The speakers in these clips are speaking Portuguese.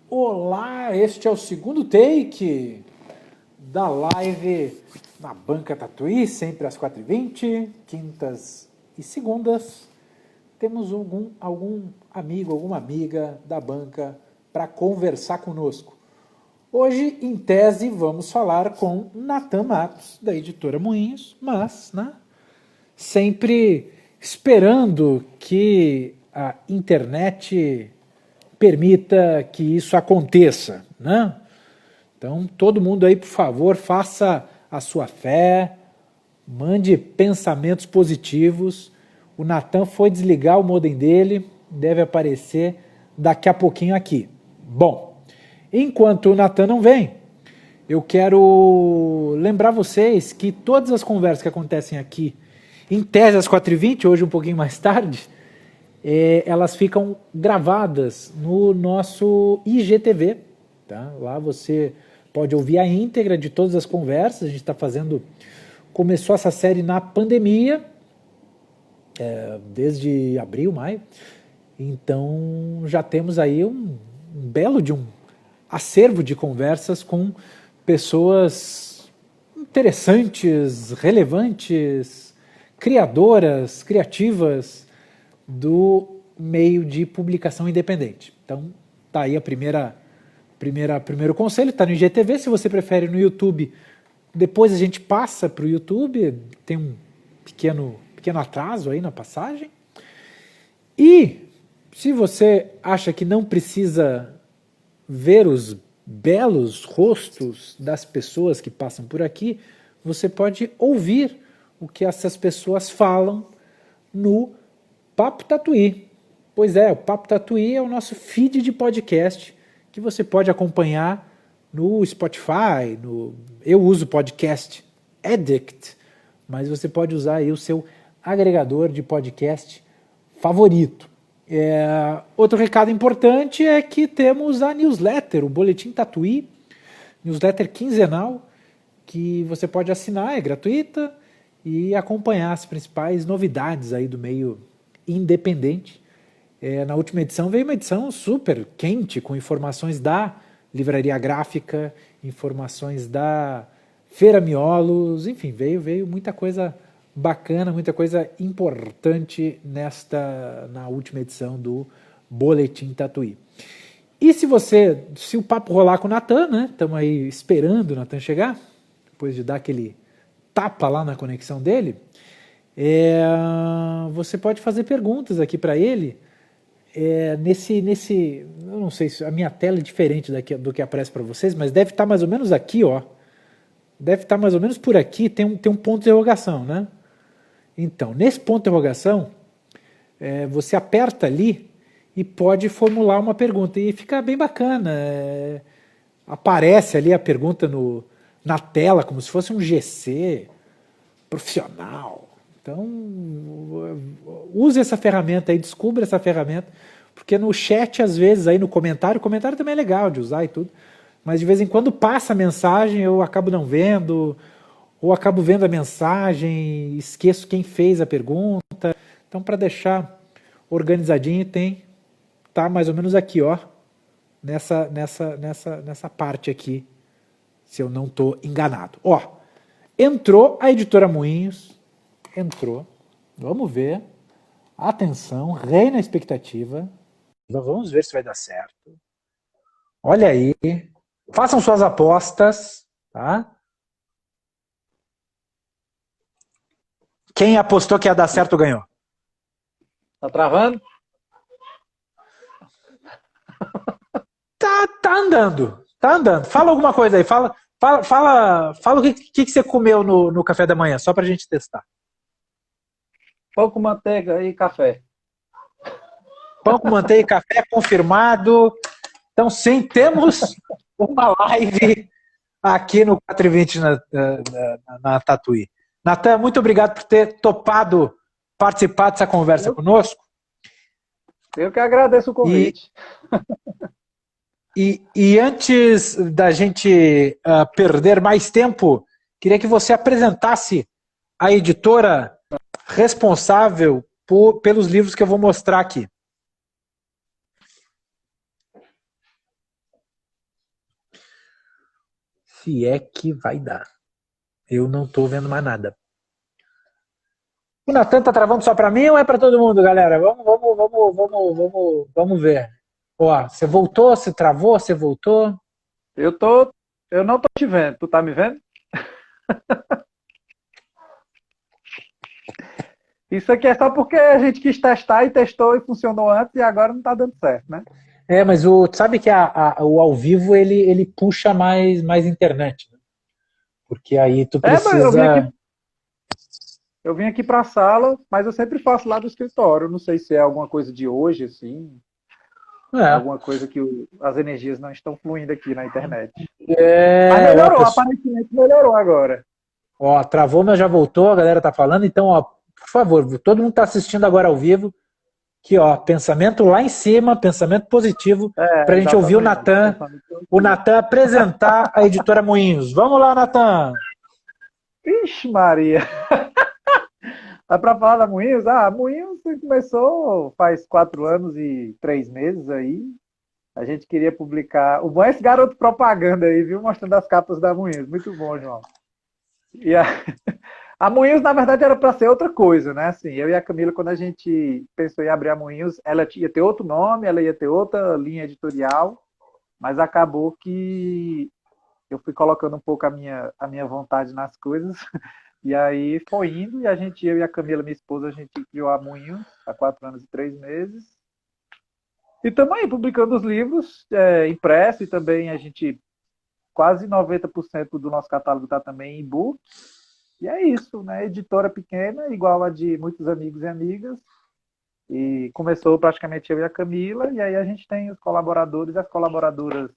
Olá, este é o segundo take da live na Banca Tatuí, sempre às 4h20, quintas e segundas. Temos algum amigo, alguma amiga da banca para conversar conosco. Hoje, em tese, vamos falar com Natan Matos, da editora Moinhos, mas sempre esperando que a internet permita que isso aconteça, né? Então, todo mundo aí, por favor, faça a sua fé, mande pensamentos positivos. O Natan foi desligar o modem dele, deve aparecer daqui a pouquinho aqui. Bom, enquanto o Natan não vem, eu quero lembrar vocês que todas as conversas que acontecem aqui, em tese às 4h20, hoje um pouquinho mais tarde, elas ficam gravadas no nosso IGTV. Tá? Lá você pode ouvir a íntegra de todas as conversas. A gente está fazendo... Começou essa série na pandemia, desde abril, maio. Então já temos aí um belo de um acervo de conversas com pessoas interessantes, relevantes, criadoras, criativas do meio de publicação independente. Então, tá aí primeiro conselho, tá no IGTV. Se você prefere no YouTube, depois a gente passa para o YouTube, tem um pequeno atraso aí na passagem. E se você acha que não precisa ver os belos rostos das pessoas que passam por aqui, você pode ouvir o que essas pessoas falam no Papo Tatuí. Pois é, o Papo Tatuí é o nosso feed de podcast que você pode acompanhar no Spotify. Eu uso podcast Addict, mas você pode usar aí o seu agregador de podcast favorito. Outro recado importante é que temos a newsletter, o Boletim Tatuí, newsletter quinzenal, que você pode assinar, é gratuita, e acompanhar as principais novidades aí do meio independente. Na última edição veio uma edição super quente, com informações da Livraria Gráfica, informações da Feira Miolos, enfim, veio muita coisa bacana, muita coisa importante na última edição do Boletim Tatuí. E se o papo rolar com o Natan, né? Estamos aí esperando o Natan chegar, depois de dar aquele tapa lá na conexão dele, você pode fazer perguntas aqui para ele. Eu não sei se a minha tela é diferente do que aparece para vocês, mas deve estar mais ou menos aqui, ó. Deve estar mais ou menos por aqui, tem um ponto de interrogação, né? Então, nesse ponto de interrogação, você aperta ali e pode formular uma pergunta. E fica bem bacana. Aparece ali a pergunta na tela, como se fosse um GC profissional. Então, use essa ferramenta aí, descubra essa ferramenta, porque no chat, às vezes, aí no comentário, o comentário também é legal de usar e tudo, mas de vez em quando passa a mensagem, eu acabo não vendo, ou acabo vendo a mensagem, esqueço quem fez a pergunta. Então, para deixar organizadinho, tá mais ou menos aqui, ó, nessa parte aqui, se eu não estou enganado. Ó, entrou a editora Moinhos, entrou, vamos ver, atenção, reina a expectativa, vamos ver se vai dar certo. Olha aí, façam suas apostas, tá? Quem apostou que ia dar certo ganhou. Tá travando? Tá andando, tá andando. Fala alguma coisa aí, fala o que você comeu no café da manhã, só pra gente testar. Pão com manteiga e café. Pão com manteiga e café confirmado. Então, sim, temos uma live aqui no 4h20 na Tatuí. Natan, muito obrigado por ter topado participar dessa conversa conosco. Eu que agradeço o convite. E antes da gente perder mais tempo, queria que você apresentasse a editora responsável pelos livros que eu vou mostrar aqui. se é que vai dar. Eu não tô vendo mais nada. O Natan tá travando só pra mim ou é pra todo mundo, galera? Vamos ver. Ó, você voltou, você travou, você voltou? Eu tô, eu não tô te vendo. Tu tá me vendo? Isso aqui é só porque a gente quis testar e testou e funcionou antes e agora não tá dando certo, né? É, mas sabe que o ao vivo ele puxa mais internet, né? Porque aí tu Mas precisa. eu vim aqui pra sala, mas eu sempre faço lá do escritório. Não sei se é alguma coisa de hoje, assim, É, alguma coisa que as energias não estão fluindo aqui na internet. Mas ó, melhorou, pessoal, aparentemente melhorou agora. ó, travou, mas já voltou, a galera tá falando. Então, ó, por favor, todo mundo tá assistindo agora ao vivo. Aqui, ó, pensamento lá em cima, pensamento positivo, É, pra gente ouvir exatamente. Pensamento O positivo. Natan apresentar a editora Moinhos. Vamos lá, Natan! Ixi, Maria. É para falar da Moinhos? Ah, a Moinhos começou faz 4 anos e 3 meses aí. A gente queria publicar. O bom é esse garoto propaganda aí, viu? Mostrando as capas da Moinhos. Muito bom, João. E a Moinhos, na verdade, era para ser outra coisa, né? Assim, eu e a Camila, quando a gente pensou em abrir a Moinhos, ela ia ter outro nome, ela ia ter outra linha editorial, mas acabou que eu fui colocando um pouco a minha vontade nas coisas. E aí foi indo, e eu e a Camila, minha esposa, a gente criou a Moinhos há 4 anos e 3 meses. E estamos aí publicando os livros impresso, e também a gente, quase 90% do nosso catálogo está também em e-book. E é isso, né? Editora pequena, igual a de muitos amigos e amigas. E começou praticamente eu e a Camila, e aí a gente tem os colaboradores e as colaboradoras.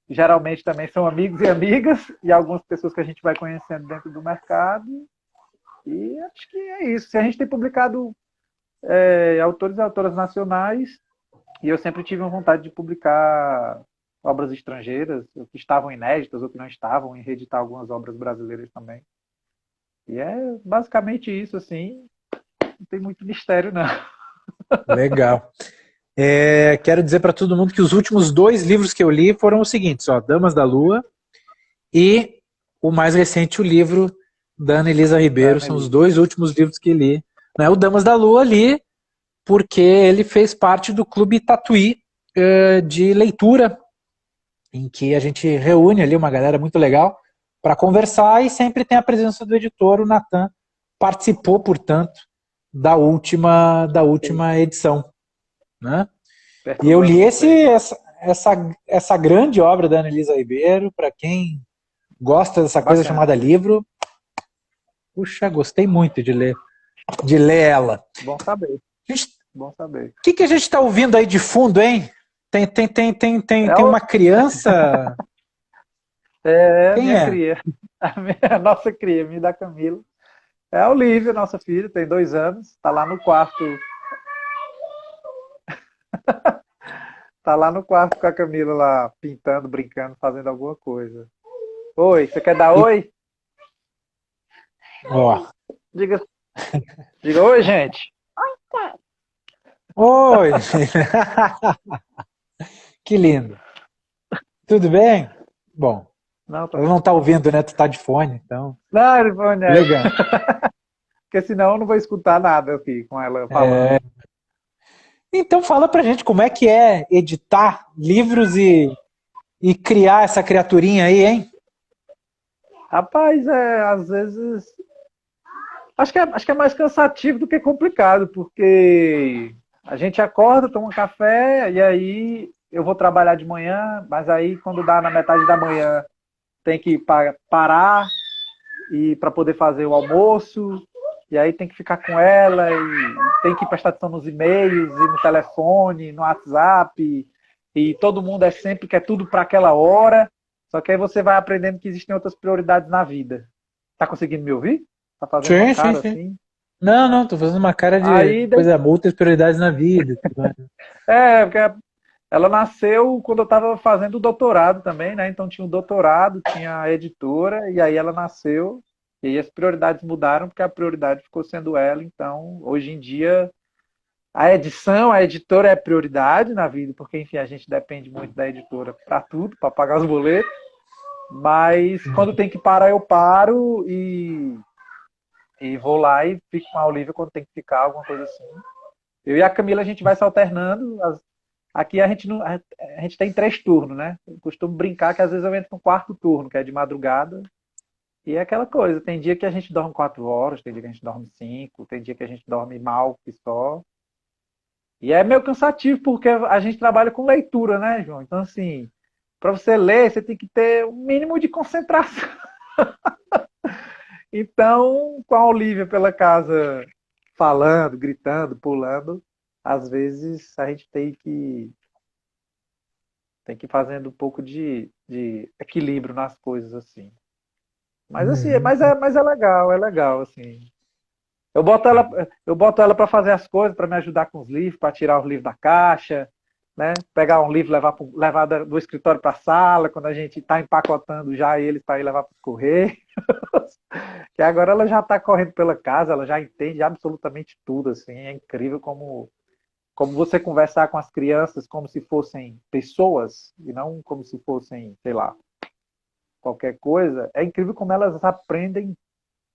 Geralmente também são amigos e amigas, e algumas pessoas que a gente vai conhecendo dentro do mercado. E acho que é isso. Se a gente tem publicado autores e autoras nacionais, e eu sempre tive uma vontade de publicar obras estrangeiras, ou que estavam inéditas, ou que não estavam, e reeditar algumas obras brasileiras também. E é basicamente isso, assim. Não tem muito mistério, não. Legal. Quero dizer para todo mundo que os últimos 2 livros que eu li foram os seguintes, ó, Damas da Lua e o mais recente, o livro da Ana Elisa Da Ribeiro, são os Annelise. 2 últimos livros que li. Né? O Damas da Lua li porque ele fez parte do Clube Tatuí de leitura, em que a gente reúne ali uma galera muito legal para conversar e sempre tem a presença do editor, o Natan, participou, portanto, da última edição. Né? E eu li Perturbando vocês. essa grande obra da Ana Elisa Ribeiro, para quem gosta dessa coisa Bacana. chamada livro. Puxa, gostei muito de ler ela. Bom saber. Gente, Bom saber. o que a gente está ouvindo aí de fundo, hein? É, Tem uma criança. Quem minha é? cria. A nossa cria, minha e da Camila. É a Olivia, nossa filha, tem 2 anos. Está lá no quarto. Tá lá no quarto com a Camila lá, pintando, brincando, fazendo alguma coisa. Oi, você quer dar E, oi? ó, Diga, diga oi, gente. oi! Que lindo. Tudo bem? Bom, Não, tá. ela não está ouvindo, né? Tu tá de fone, então. Não, Ivone, Legal. porque senão eu não vou escutar nada aqui com ela falando. Então fala pra gente como é que é editar livros e criar essa criaturinha aí, hein? Rapaz, às vezes. Acho que é mais cansativo do que complicado, porque a gente acorda, toma um café, e aí eu vou trabalhar de manhã, mas aí quando dá na metade da manhã tem que parar e para poder fazer o almoço, e aí tem que ficar com ela, e tem que prestar atenção nos e-mails, e no telefone, no WhatsApp, e todo mundo sempre quer tudo para aquela hora, só que aí você vai aprendendo que existem outras prioridades na vida. Tá conseguindo me ouvir? Tá fazendo uma Sim, sim, cara sim. assim? Não, tô fazendo uma cara de Aí, coisa muitas prioridades na vida. E tudo mais. porque ela nasceu quando eu estava fazendo o doutorado também, né? Então tinha o doutorado, tinha a editora, e aí ela nasceu, e aí as prioridades mudaram, porque a prioridade ficou sendo ela. Então, hoje em dia, a editora é prioridade na vida, porque, enfim, a gente depende muito da editora para tudo, para pagar os boletos. Mas quando tem que parar, eu paro e vou lá e fico com a Olivia quando tem que ficar, alguma coisa assim. Eu e a Camila, a gente vai se alternando. Aqui a gente, não, a gente tem 3 turnos, né? Eu costumo brincar que às vezes eu entro no 4º turno, que é de madrugada. E é aquela coisa, tem dia que a gente dorme 4 horas, tem dia que a gente dorme 5, tem dia que a gente dorme mal que só. E é meio cansativo, porque a gente trabalha com leitura, né, João? Então, assim, para você ler, você tem que ter um mínimo de concentração. Então, com a Olivia pela casa falando, gritando, pulando, às vezes a gente tem que ir fazendo um pouco de equilíbrio nas coisas, assim. Mas assim, Uhum. mas é legal, assim. Eu boto ela para fazer as coisas, para me ajudar com os livros, para tirar os livros da caixa, né? Pegar um livro, levar do escritório para a sala, quando a gente está empacotando já eles para ir levar para os correios. Que agora ela já está correndo pela casa, ela já entende absolutamente tudo, assim. É incrível como você conversar com as crianças como se fossem pessoas e não como se fossem, sei lá, qualquer coisa. É incrível como elas aprendem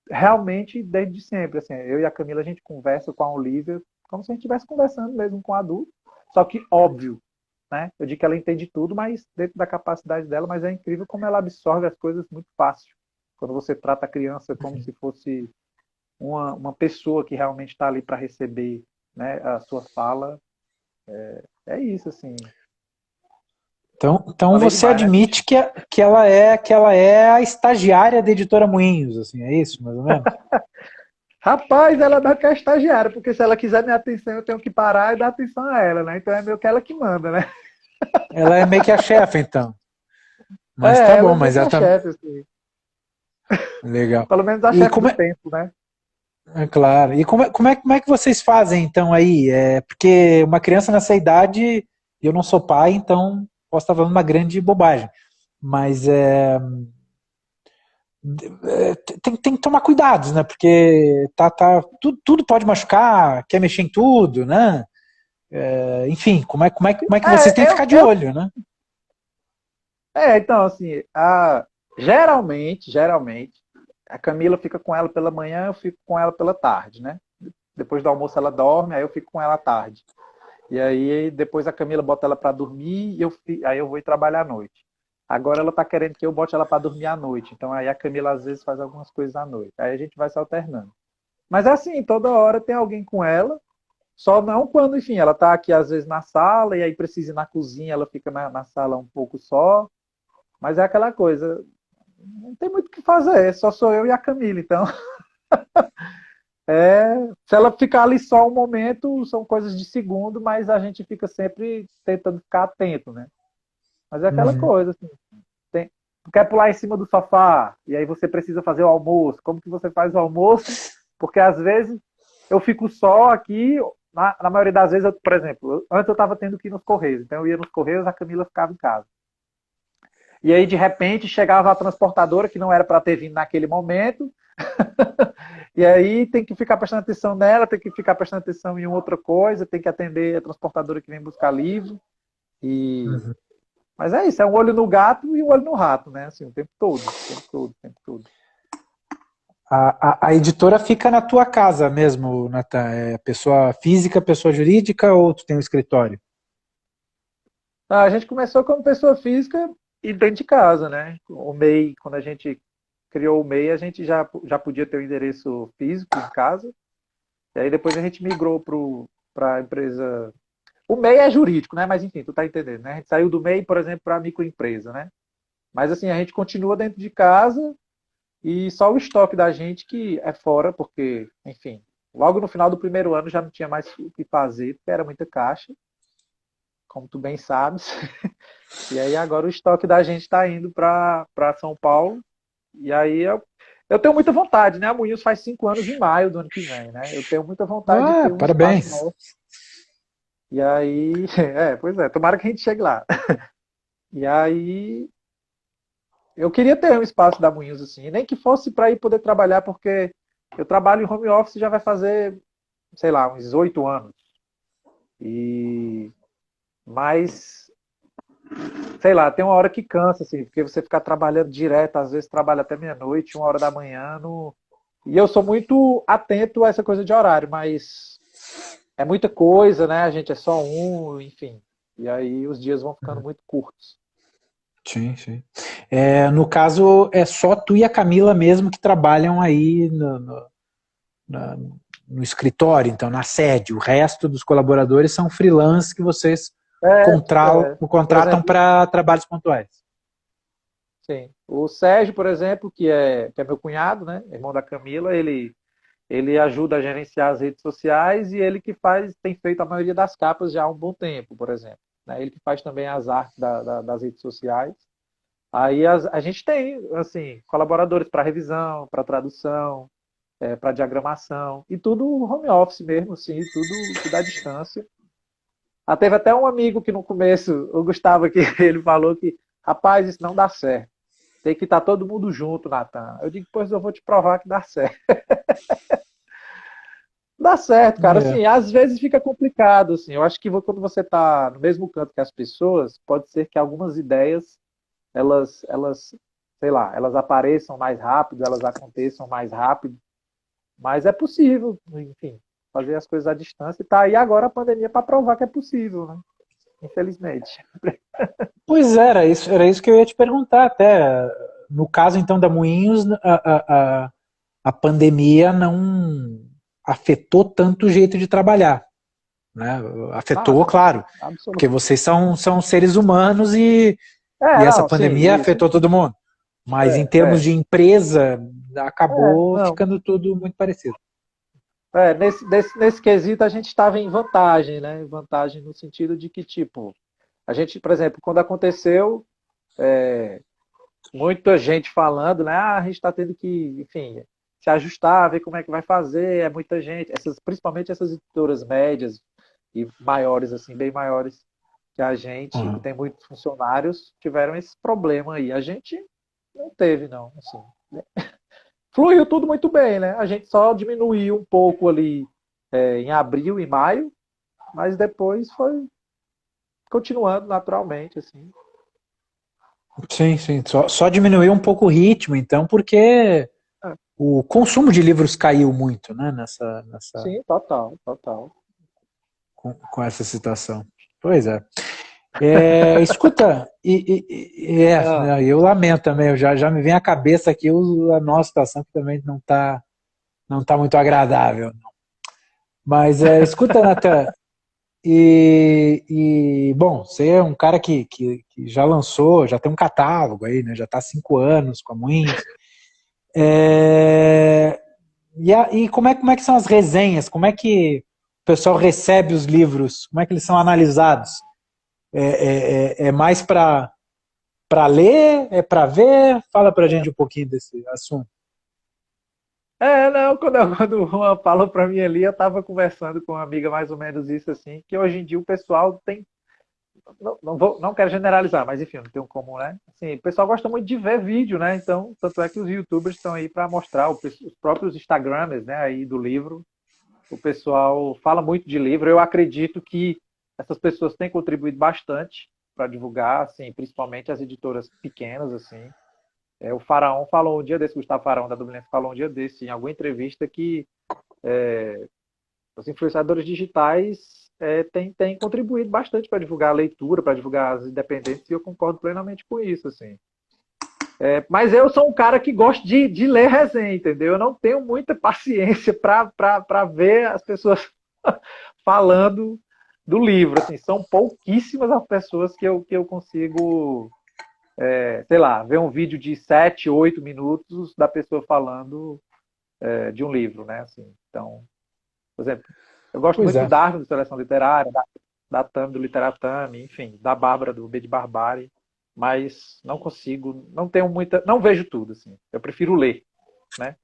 realmente desde sempre. Assim, eu e a Camila, a gente conversa com a Olivia como se a gente estivesse conversando mesmo com um adulto. Só que, óbvio, né? Eu digo que ela entende tudo, mas dentro da capacidade dela, mas é incrível como ela absorve as coisas muito fácil. Quando você trata a criança como se fosse uma pessoa que realmente está ali para receber, né, a sua fala, é isso, assim. Então Falei você demais, né? admite que ela é a estagiária da editora Moinhos, assim, é isso, mais ou menos? Rapaz, ela não quer estagiária, porque se ela quiser minha atenção, eu tenho que parar e dar atenção a ela, né? Então é meio que ela que manda, né? Ela é meio que a chefe, então. Mas tá É, ela bom, é meio mas que ela a tá chefe, assim. legal. Pelo menos a E chefe como do é, tempo, né? claro. E como é que vocês fazem então aí? Porque uma criança nessa idade, eu não sou pai, então posso estar falando uma grande bobagem. Mas tem que tomar cuidados, né? Porque tudo pode machucar, quer mexer em tudo, né? Enfim, como é que vocês têm É, que ficar de eu olho, né? então, assim, geralmente, a Camila fica com ela pela manhã, eu fico com ela pela tarde, né? Depois do almoço ela dorme, aí eu fico com ela à tarde. E aí depois a Camila bota ela para dormir e aí eu vou ir trabalhar à noite. Agora ela tá querendo que eu bote ela para dormir à noite. Então aí a Camila às vezes faz algumas coisas à noite. Aí a gente vai se alternando. Mas é assim, toda hora tem alguém com ela. Só não quando, enfim, ela tá aqui às vezes na sala e aí precisa ir na cozinha, ela fica na sala um pouco só. Mas é aquela coisa, não tem muito o que fazer, só sou eu e a Camila. Então, se ela ficar ali só um momento, são coisas de segundo, mas a gente fica sempre tentando ficar atento, né? Mas é aquela Uhum. coisa, assim, tem, tu quer pular em cima do sofá, e aí você precisa fazer o almoço. Como que você faz o almoço? Porque às vezes eu fico só aqui, na maioria das vezes, por exemplo, antes eu estava tendo que ir nos Correios, então eu ia nos Correios, a Camila ficava em casa. E aí, de repente, chegava a transportadora, que não era para ter vindo naquele momento, e aí tem que ficar prestando atenção nela, tem que ficar prestando atenção em outra coisa, tem que atender a transportadora que vem buscar livro. E Uhum. Mas é isso, é um olho no gato e um olho no rato, né? Assim, o tempo todo, o tempo todo, o tempo todo. A editora fica na tua casa mesmo, Natan? É pessoa física, pessoa jurídica ou tu tem um escritório? A gente começou como pessoa física e dentro de casa, né? O MEI, quando a gente criou o MEI, a gente já podia ter o endereço físico em casa. E aí depois a gente migrou para a empresa. O MEI é jurídico, né? Mas enfim, tu tá entendendo, né? A gente saiu do MEI, por exemplo, para a microempresa, né? Mas assim, a gente continua dentro de casa e só o estoque da gente que é fora, porque, enfim, logo no final do primeiro ano já não tinha mais o que fazer, porque era muita caixa, como tu bem sabes. E aí agora o estoque da gente está indo para São Paulo. E aí eu tenho muita vontade, né? A Moinhos faz 5 anos em maio do ano que vem, né? Eu tenho muita vontade de Ah, ter um espaço parabéns. nosso. E aí, pois é, tomara que a gente chegue lá. E aí eu queria ter um espaço da Moinhos assim, nem que fosse para ir poder trabalhar, porque eu trabalho em home office já vai fazer, sei lá, uns 8 anos. E mas sei lá, tem uma hora que cansa, assim, porque você ficar trabalhando direto, às vezes trabalha até meia-noite, 1 hora da manhã, e eu sou muito atento a essa coisa de horário, mas é muita coisa, né? A gente é só um, enfim. E aí os dias vão ficando muito curtos. Sim, sim. No caso, é só tu e a Camila mesmo que trabalham aí na- no escritório, então, na sede. O resto dos colaboradores são freelance que vocês Por contratam exemplo, para trabalhos pontuais. sim. O Sérgio, por exemplo, que é meu cunhado, né? Irmão da Camila, ele ajuda a gerenciar as redes sociais e ele que tem feito a maioria das capas já há um bom tempo, por exemplo. Né? Ele que faz também as artes das redes sociais. Aí a gente tem, assim, colaboradores para revisão, para tradução, para diagramação, e tudo home office mesmo, assim, tudo à distância. Teve até um amigo que no começo, o Gustavo, que ele falou que, rapaz, isso não dá certo. Tem que estar todo mundo junto, Natan. Eu digo, pois eu vou te provar que dá certo. Dá certo, cara. É. Assim, às vezes fica complicado, assim. Eu acho que quando você está no mesmo canto que as pessoas, pode ser que algumas ideias, elas, sei lá, elas apareçam mais rápido, elas aconteçam mais rápido. Mas é possível, enfim, fazer as coisas à distância. E tá aí agora a pandemia para provar que é possível, né? Infelizmente. Pois é, era isso que eu ia te perguntar até. No caso, então, da Moinhos, a pandemia não afetou tanto o jeito de trabalhar, né? Ah, Afetou, não. claro, porque Absoluto. vocês são seres humanos e essa Não, sim, pandemia isso. afetou todo mundo. Mas em É, termos é, de empresa, acabou não. ficando tudo muito parecido. Nesse quesito a gente estava em vantagem, né? Vantagem no sentido de que, tipo, a gente, por exemplo, quando aconteceu, muita gente falando, né? Ah, a gente está tendo que, enfim, se ajustar, ver como é que vai fazer, é muita gente, principalmente essas editoras médias e maiores, assim, bem maiores que a gente, que Uhum. tem muitos funcionários, tiveram esse problema aí. A gente não teve, não, assim. Fluiu tudo muito bem, né? A gente só diminuiu um pouco ali em abril e maio, mas depois foi continuando naturalmente, assim. Sim, sim. Só diminuiu um pouco o ritmo, então, porque É, o consumo de livros caiu muito, né, sim, total, total. com essa situação. Pois é. Escuta, Ah, né, eu lamento também, já me vem à cabeça aqui a nossa situação que também não tá muito agradável. Mas escuta, Nathan, bom, você é um cara que já lançou, já tem um catálogo aí, né? Já está há 5 anos com a Moinhos. É, e como é que são as resenhas? Como é que o pessoal recebe os livros? Como é que eles são analisados? É mais para ler? É para ver? Fala para a gente um pouquinho desse assunto. não, quando o Juan falou pra mim ali, eu tava conversando com uma amiga mais ou menos isso assim, que hoje em dia o pessoal tem, não quero generalizar, mas enfim, não tem um comum, né? Assim, o pessoal gosta muito de ver vídeo, né? Então, tanto é que os YouTubers estão aí para mostrar, os próprios Instagramers, né, aí do livro, o pessoal fala muito de livro. Eu acredito que essas pessoas têm contribuído bastante para divulgar, assim, principalmente as editoras pequenas, assim. O Faraó falou um dia desse, Gustavo Faraó da Dublinense falou um dia desse, em alguma entrevista, que os influenciadores digitais têm contribuído bastante para divulgar a leitura, para divulgar as independentes, e eu concordo plenamente com isso, assim. Mas eu sou um cara que gosta de ler resenha, entendeu? Eu não tenho muita paciência para ver as pessoas falando do livro. Assim, são pouquíssimas as pessoas que eu consigo, sei lá, ver um vídeo de 7, 8 minutos da pessoa falando de um livro, né? Assim, então, por exemplo, eu gosto Pois muito do é. Darwin, do Seleção Literária, da Tami, do Literatame, enfim, da Bárbara, do B de Barbárie, mas não consigo, não tenho muita, não vejo tudo, assim. Eu prefiro ler, né?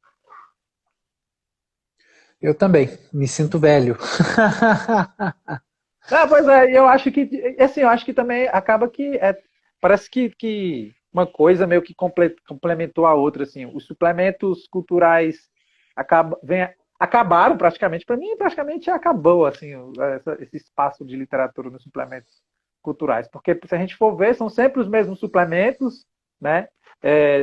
Eu também, me sinto velho. Pois é, eu acho que, assim, eu acho que também acaba que parece que uma coisa meio que complementou a outra, assim. Os suplementos culturais acabaram praticamente, para mim praticamente acabou, assim, esse espaço de literatura nos suplementos culturais, porque se a gente for ver, são sempre os mesmos suplementos, né?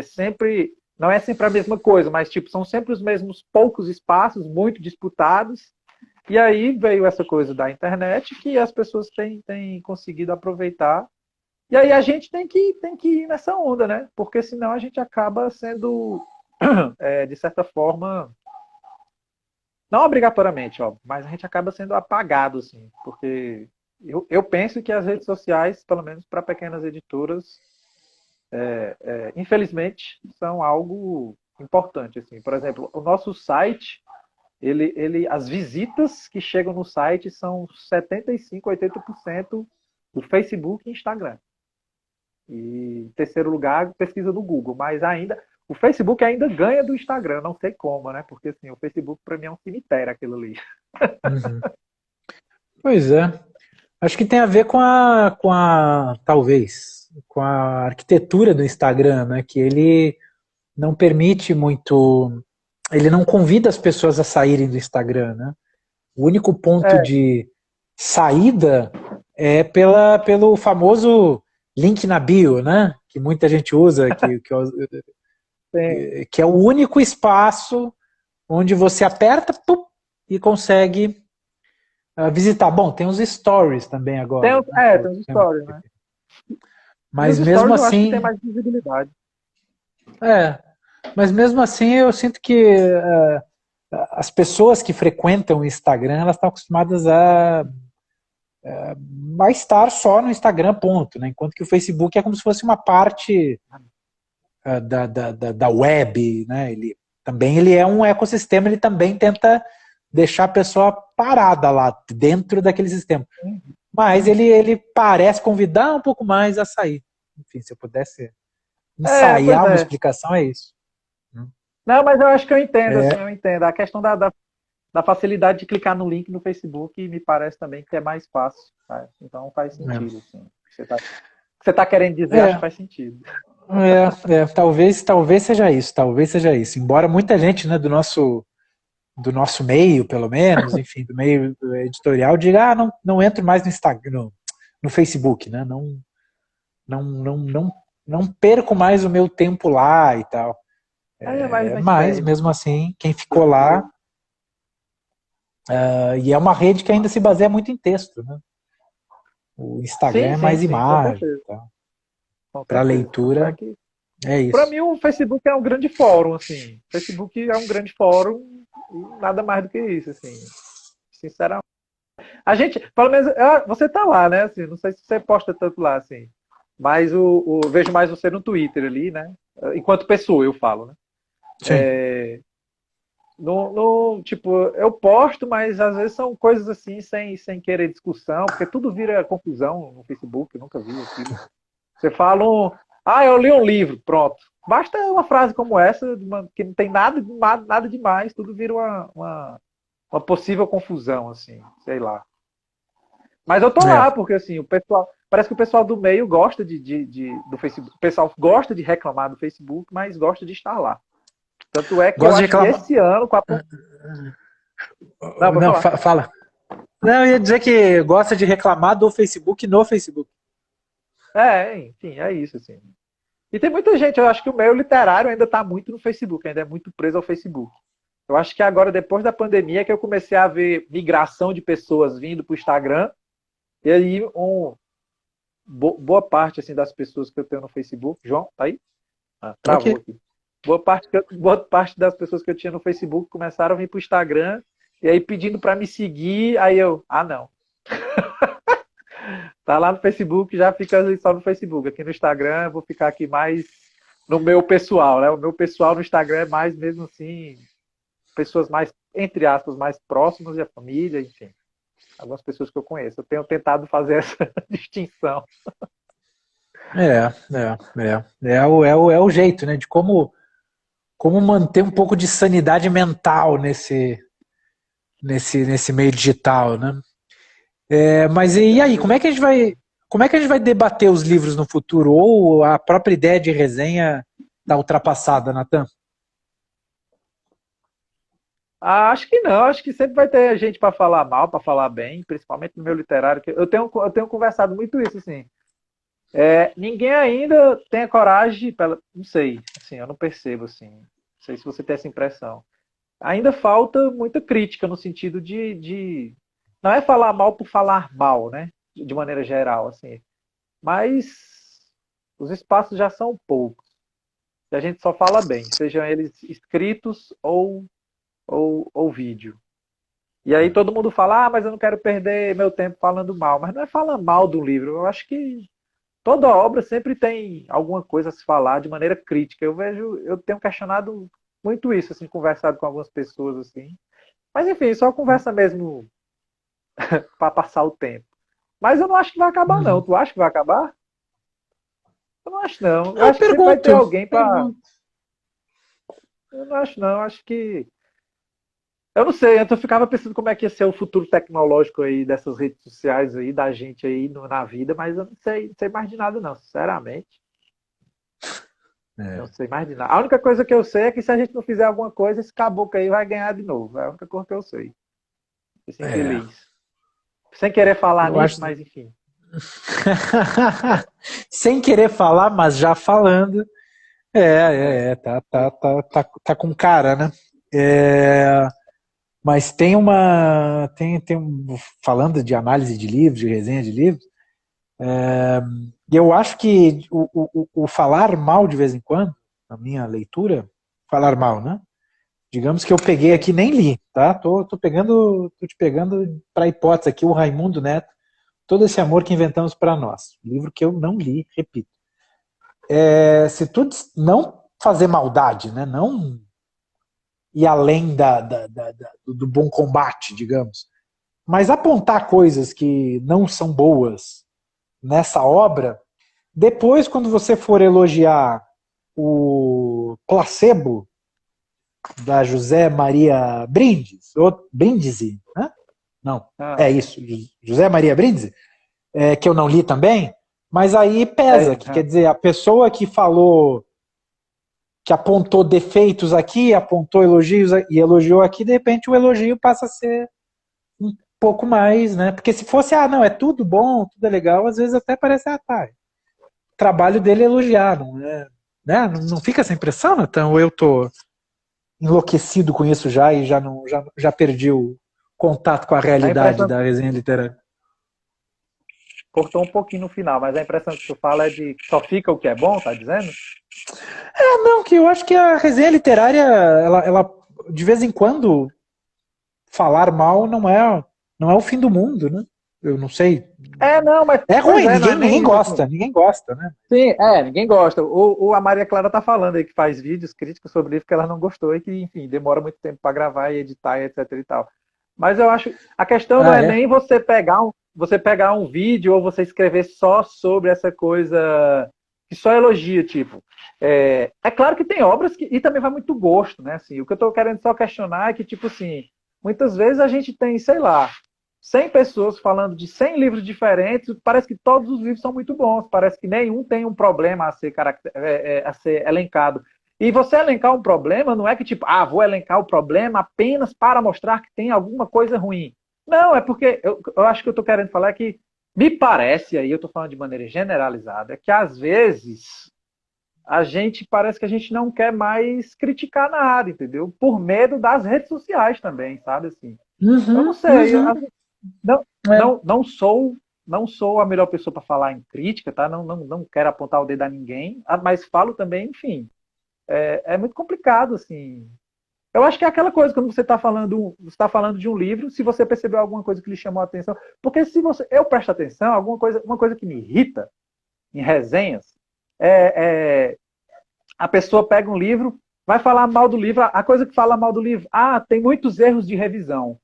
Sempre, não é sempre a mesma coisa, mas tipo, são sempre os mesmos poucos espaços, muito disputados, e aí veio essa coisa da internet que as pessoas têm conseguido aproveitar, e aí a gente tem que ir nessa onda, né? Porque senão a gente acaba sendo, de certa forma, não obrigatoriamente, ó, mas a gente acaba sendo apagado, assim, porque eu penso que as redes sociais, pelo menos para pequenas editoras, infelizmente, são algo importante, assim. Por exemplo, o nosso site, as visitas que chegam no site são 75, 80% do Facebook e Instagram. E em terceiro lugar, pesquisa do Google, mas ainda o Facebook ainda ganha do Instagram, não sei como, né? Porque assim, o Facebook para mim é um cemitério aquilo ali. Uhum. Pois é. Acho que tem a ver talvez, com a arquitetura do Instagram, né? Que ele não permite muito, ele não convida as pessoas a saírem do Instagram, né? O único ponto É, de saída é pelo famoso link na bio, né? Que muita gente usa, tem, que é o único espaço onde você aperta pum, e consegue visitar. Bom, tem os stories também agora, né? tem os stories, né? E os Mas mesmo stories eu acho que tem assim, mais visibilidade. é, mas mesmo assim eu sinto que as pessoas que frequentam o Instagram, elas estão acostumadas a estar só no Instagram, ponto, né? Enquanto que o Facebook é como se fosse uma parte da web, né? Ele é um ecossistema, ele também tenta deixar a pessoa parada lá dentro daquele sistema. Mas ele parece convidar um pouco mais a sair. Enfim, se eu pudesse Pois ensaiar uma é. explicação, é isso. Não, mas eu acho que eu entendo, assim, É, eu entendo. A questão da facilidade de clicar no link no Facebook me parece também que é mais fácil. Tá? Então faz sentido, assim. O que você tá querendo dizer, acho que é, faz sentido. talvez seja isso, talvez seja isso. Embora muita gente, né, do nosso meio, pelo menos, enfim, do meio editorial, diga, não entro mais no Instagram, no Facebook, né? Não perco mais o meu tempo lá e tal. Mas Mas, perde. mesmo assim, quem ficou lá, e é uma rede que ainda se baseia muito em texto, né? O Instagram Sim, é sim, mais sim, com imagem, certeza. tá? Com Para certeza. Tanto é leitura, que, é para isso. mim, o Facebook é um grande fórum, assim. O Facebook é um grande fórum e nada mais do que isso, assim. Sinceramente. A gente, pelo menos, você tá lá, né? Assim, não sei se você posta tanto lá, assim. Mas vejo mais você no Twitter ali, né? Enquanto pessoa, eu falo, né? Sim. Tipo, eu posto, mas às vezes são coisas assim, sem querer discussão, porque tudo vira confusão no Facebook, eu nunca vi aquilo. Você fala eu li um livro, pronto. Basta uma frase como essa, que não tem nada demais, tudo vira uma possível confusão, assim, sei lá. Mas eu tô É. lá, porque assim, parece que o pessoal do meio gosta do Facebook, o pessoal gosta de reclamar do Facebook, mas gosta de estar lá. Tanto é que eu Gosto de acho que reclamar. esse ano, Não, pode Não, falar. fala. Não, eu ia dizer que gosta de reclamar do Facebook no Facebook. Enfim, é isso, assim. E tem muita gente, eu acho que o meio literário ainda está muito no Facebook, ainda é muito preso ao Facebook. Eu acho que agora, depois da pandemia, é que eu comecei a ver migração de pessoas vindo para o Instagram, e aí boa parte assim, das pessoas que eu tenho no Facebook, João, tá aí? Tô Travou aqui. aqui. Boa parte das pessoas que eu tinha no Facebook começaram a vir para o Instagram, e aí pedindo para me seguir, aí não. Tá lá no Facebook, já fica só no Facebook. Aqui no Instagram, eu vou ficar aqui mais no meu pessoal, né? O meu pessoal no Instagram é mais mesmo assim, pessoas mais, entre aspas, mais próximas e a família, enfim. Algumas pessoas que eu conheço. Eu tenho tentado fazer essa distinção. É o jeito, né? De como manter um pouco de sanidade mental nesse meio digital, né? Mas e aí, como é que a gente vai debater os livros no futuro? Ou a própria ideia de resenha está ultrapassada, Natan? Acho que não, acho que sempre vai ter gente para falar mal, para falar bem, principalmente no meu literário, que eu tenho conversado muito isso, assim. Ninguém ainda tem a coragem, não sei, assim, eu não percebo, assim, não sei se você tem essa impressão. Ainda falta muita crítica no sentido não é falar mal por falar mal, né? De maneira geral, assim. Mas os espaços já são poucos. E a gente só fala bem, sejam eles escritos ou vídeo. E aí todo mundo fala, mas eu não quero perder meu tempo falando mal. Mas não é falar mal do livro. Eu acho que toda obra sempre tem alguma coisa a se falar de maneira crítica. Eu tenho questionado muito isso, assim, conversado com algumas pessoas, assim. Mas enfim, só conversa mesmo para passar o tempo. Mas eu não acho que vai acabar, não. Uhum. Tu acha que vai acabar? Eu não acho, não. Eu Eu acho que sempre vai ter pergunto, alguém para. pergunto. Eu não acho, não. Eu acho que. Eu não sei, antes eu ficava pensando como é que ia ser o futuro tecnológico aí dessas redes sociais aí, da gente aí na vida, mas eu não sei mais de nada, não, sinceramente. Não É, sei mais de nada. A única coisa que eu sei é que se a gente não fizer alguma coisa, esse caboclo aí vai ganhar de novo. É a única coisa que eu sei. Esse é, infeliz. Sem querer falar eu nisso, acho. mas enfim. Sem querer falar, mas já falando. Tá com cara, né? É, mas tem uma. Falando de análise de livros, de resenha de livros, eu acho que o falar mal de vez em quando, na minha leitura, falar mal, né? Digamos que eu peguei Sim. aqui, nem li, tá? Tô te pegando para hipótese aqui, o Raimundo Neto, Todo Esse Amor que Inventamos para Nós. Livro que eu não li, repito. Se tu não fazer maldade, né? Não ir além do bom combate, digamos, mas apontar coisas que não são boas nessa obra, depois, quando você for elogiar o Placebo da José Maria Brindisi, ou Brindisi, né? Não, Ah, é isso, José Maria Brindisi, que eu não li também, mas aí é, pesa, que quer dizer, a pessoa que falou, que apontou defeitos aqui, apontou elogios e elogiou aqui, de repente o elogio passa a ser um pouco mais, né? Porque se fosse, não, é tudo bom, tudo é legal, às vezes até parece, tá, o trabalho dele é elogiar, não é, né? Não fica essa impressão, então eu tô enlouquecido com isso já e já perdi o contato com a a realidade impressão da resenha literária. cortou um pouquinho no final, mas a impressão que tu fala é de que só fica o que é bom, tá dizendo? Não, que eu acho que a resenha literária, ela de vez em quando falar mal não é o fim do mundo, né? Eu não sei. Não, mas É pois ruim, não é nem isso, assim. ninguém gosta, né? Sim, ninguém gosta. A Maria Clara tá falando aí que faz vídeos críticos sobre o livro que ela não gostou e que, enfim, demora muito tempo para gravar e editar e etc e tal. Mas eu acho, a questão não Ah, é é? nem você pegar um vídeo ou você escrever só sobre essa coisa que só elogia, tipo. É claro que tem obras e também vai muito gosto, né? Assim, o que eu tô querendo só questionar é que, tipo assim, muitas vezes a gente tem, sei lá, 100 pessoas falando de 100 livros diferentes, parece que todos os livros são muito bons, parece que nenhum tem um problema a ser elencado. E você elencar um problema não é que tipo, vou elencar o problema apenas para mostrar que tem alguma coisa ruim. Não, é porque eu acho que eu estou querendo falar que me parece, aí eu estou falando de maneira generalizada, que às vezes a gente parece que a gente não quer mais criticar nada, entendeu? Por medo das redes sociais também, sabe assim. Eu não Uhum, sei, uhum. não, É. não sou a melhor pessoa para falar em crítica, tá? Não quero apontar o dedo a ninguém, mas falo também, enfim, é muito complicado, assim. Eu acho que é aquela coisa, quando você está falando de um livro, se você percebeu alguma coisa que lhe chamou a atenção, porque se eu presto atenção, uma coisa que me irrita em resenhas, é a pessoa pega um livro, vai falar mal do livro, a coisa que fala mal do livro, tem muitos erros de revisão.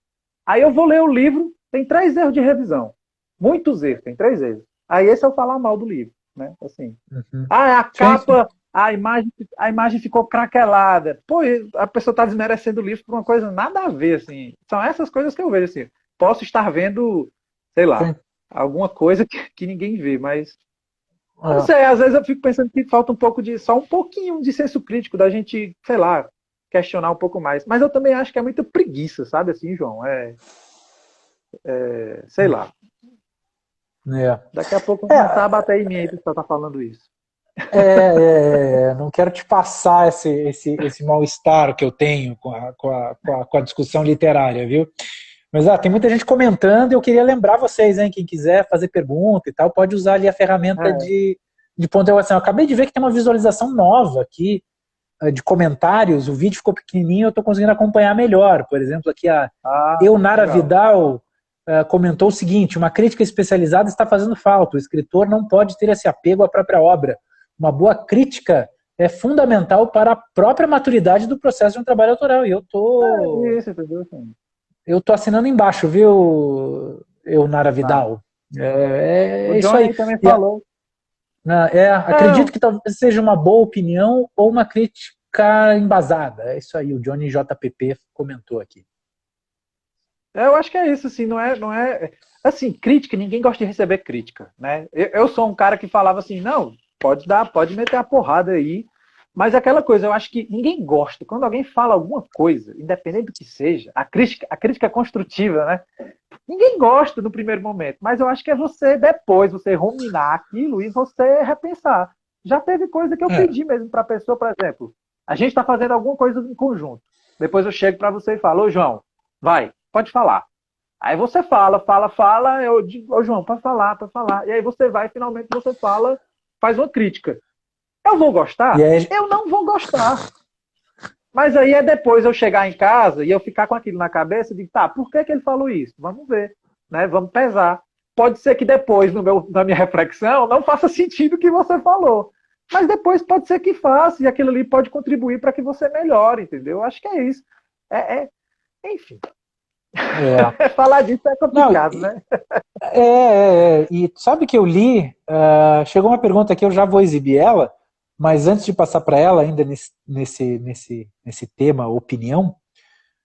Aí eu vou ler o livro, tem 3 erros de revisão. Muitos erros, tem 3 erros. Aí esse é o falar mal do livro, né? Assim. Uhum. A Sim, sim. capa, a imagem ficou craquelada. Pô, a pessoa está desmerecendo o livro por uma coisa nada a ver, assim. São essas coisas que eu vejo, assim. Posso estar vendo, sei lá, Sim. alguma coisa que ninguém vê, mas eu não É. sei, às vezes eu fico pensando que falta só um pouquinho de senso crítico da gente, sei lá, questionar um pouco mais. Mas eu também acho que é muita preguiça, sabe assim, João? Sei lá. É. Daqui a pouco vão começar a É, bater em mim aí pra você estar falando isso. não quero te passar esse mal-estar que eu tenho com a discussão literária, viu? Mas tem muita gente comentando e eu queria lembrar vocês, hein? Quem quiser fazer pergunta e tal, pode usar ali a ferramenta É. de pontuação. Eu acabei de ver que tem uma visualização nova aqui de comentários, o vídeo ficou pequenininho, eu estou conseguindo acompanhar melhor. Por exemplo, aqui a Ah, Eunara legal. Vidal comentou o seguinte: uma crítica especializada está fazendo falta, o escritor não pode ter esse apego à própria obra. Uma boa crítica é fundamental para a própria maturidade do processo de um trabalho autoral. E Isso, entendeu? Assim. eu tô assinando embaixo, viu, Eunara Tá. Vidal? O É isso Johnny aí. aí também E, falou. acredito que talvez seja uma boa opinião ou uma crítica embasada. É isso aí, o Johnny JPP comentou aqui. Eu acho que é isso, assim, não é. Assim, crítica, ninguém gosta de receber crítica, né? Eu sou um cara que falava assim, não, pode meter a porrada aí, mas aquela coisa, eu acho que ninguém gosta. Quando alguém fala alguma coisa, independente do que seja, a crítica é construtiva, né? Ninguém gosta no primeiro momento, mas eu acho que é você depois, você ruminar aquilo e você repensar. Já teve coisa que eu É, pedi mesmo para a pessoa, por exemplo, a gente está fazendo alguma coisa em conjunto. Depois eu chego para você e falo, ô João, vai, pode falar. Aí você fala, eu digo, ô João, pode falar, pode falar. E aí você vai, finalmente você fala, faz uma crítica. Eu vou e gostar? aí, Eu não vou gostar. Mas aí é depois eu chegar em casa e eu ficar com aquilo na cabeça e digo, tá, por que ele falou isso? Vamos ver, né? Vamos pesar. Pode ser que depois, na minha reflexão, não faça sentido o que você falou. Mas depois pode ser que faça, e aquilo ali pode contribuir para que você melhore, entendeu? Acho que é isso. Enfim, é, falar disso é não, complicado, né? e sabe que eu li, chegou uma pergunta aqui, eu já vou exibir ela, mas antes de passar para ela, ainda nesse tema, opinião,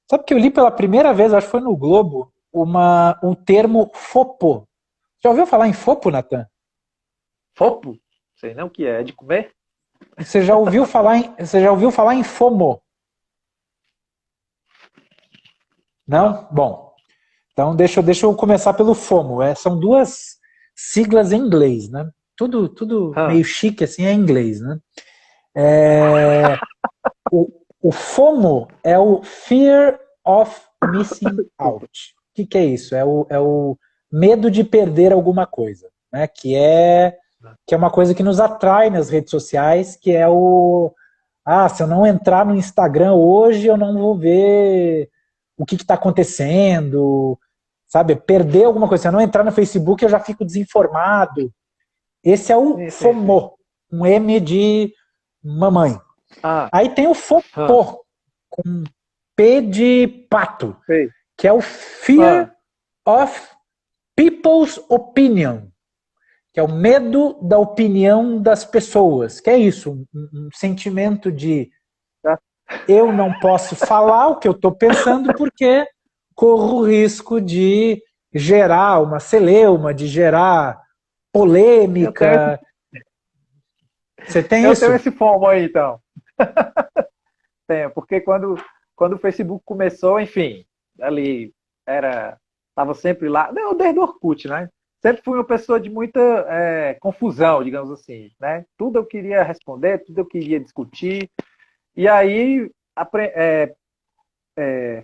sabe que eu li pela primeira vez, acho que foi no Globo, um termo FOPO. Já ouviu falar em FOPO, Natan? Fopo, sei não o que é de comer? Você já ouviu falar em FOMO? Não. Não? Bom, então deixa eu começar pelo FOMO. São duas siglas em inglês, né? Tudo Hã. meio chique assim é em inglês, né? É, o FOMO é o Fear of Missing Desculpa. Out. O que é isso? É o medo de perder alguma coisa, né? Que é uma coisa que nos atrai nas redes sociais, que é se eu não entrar no Instagram hoje, eu não vou ver o que está acontecendo, sabe? Perder alguma coisa. Se eu não entrar no Facebook, eu já fico desinformado. Esse é o Sim, sim, sim. FOMO, um M de mamãe. Ah, Aí tem o hã. FOPO, com P de pato, Sei. que é o Fear Ah, of People's Opinion, que é o medo da opinião das pessoas, que é isso, um sentimento de tá. eu não posso falar o que eu estou pensando porque corro o risco de gerar uma celeuma, de gerar Eu tenho esse, polêmica. Você tem eu tenho isso? esse FOMO aí, então. Tenho, porque quando o Facebook começou, enfim, ali era. Estava sempre lá. Não, desde o Orkut, né? Sempre fui uma pessoa de muita confusão, digamos assim, né? Tudo eu queria responder, tudo eu queria discutir. E aí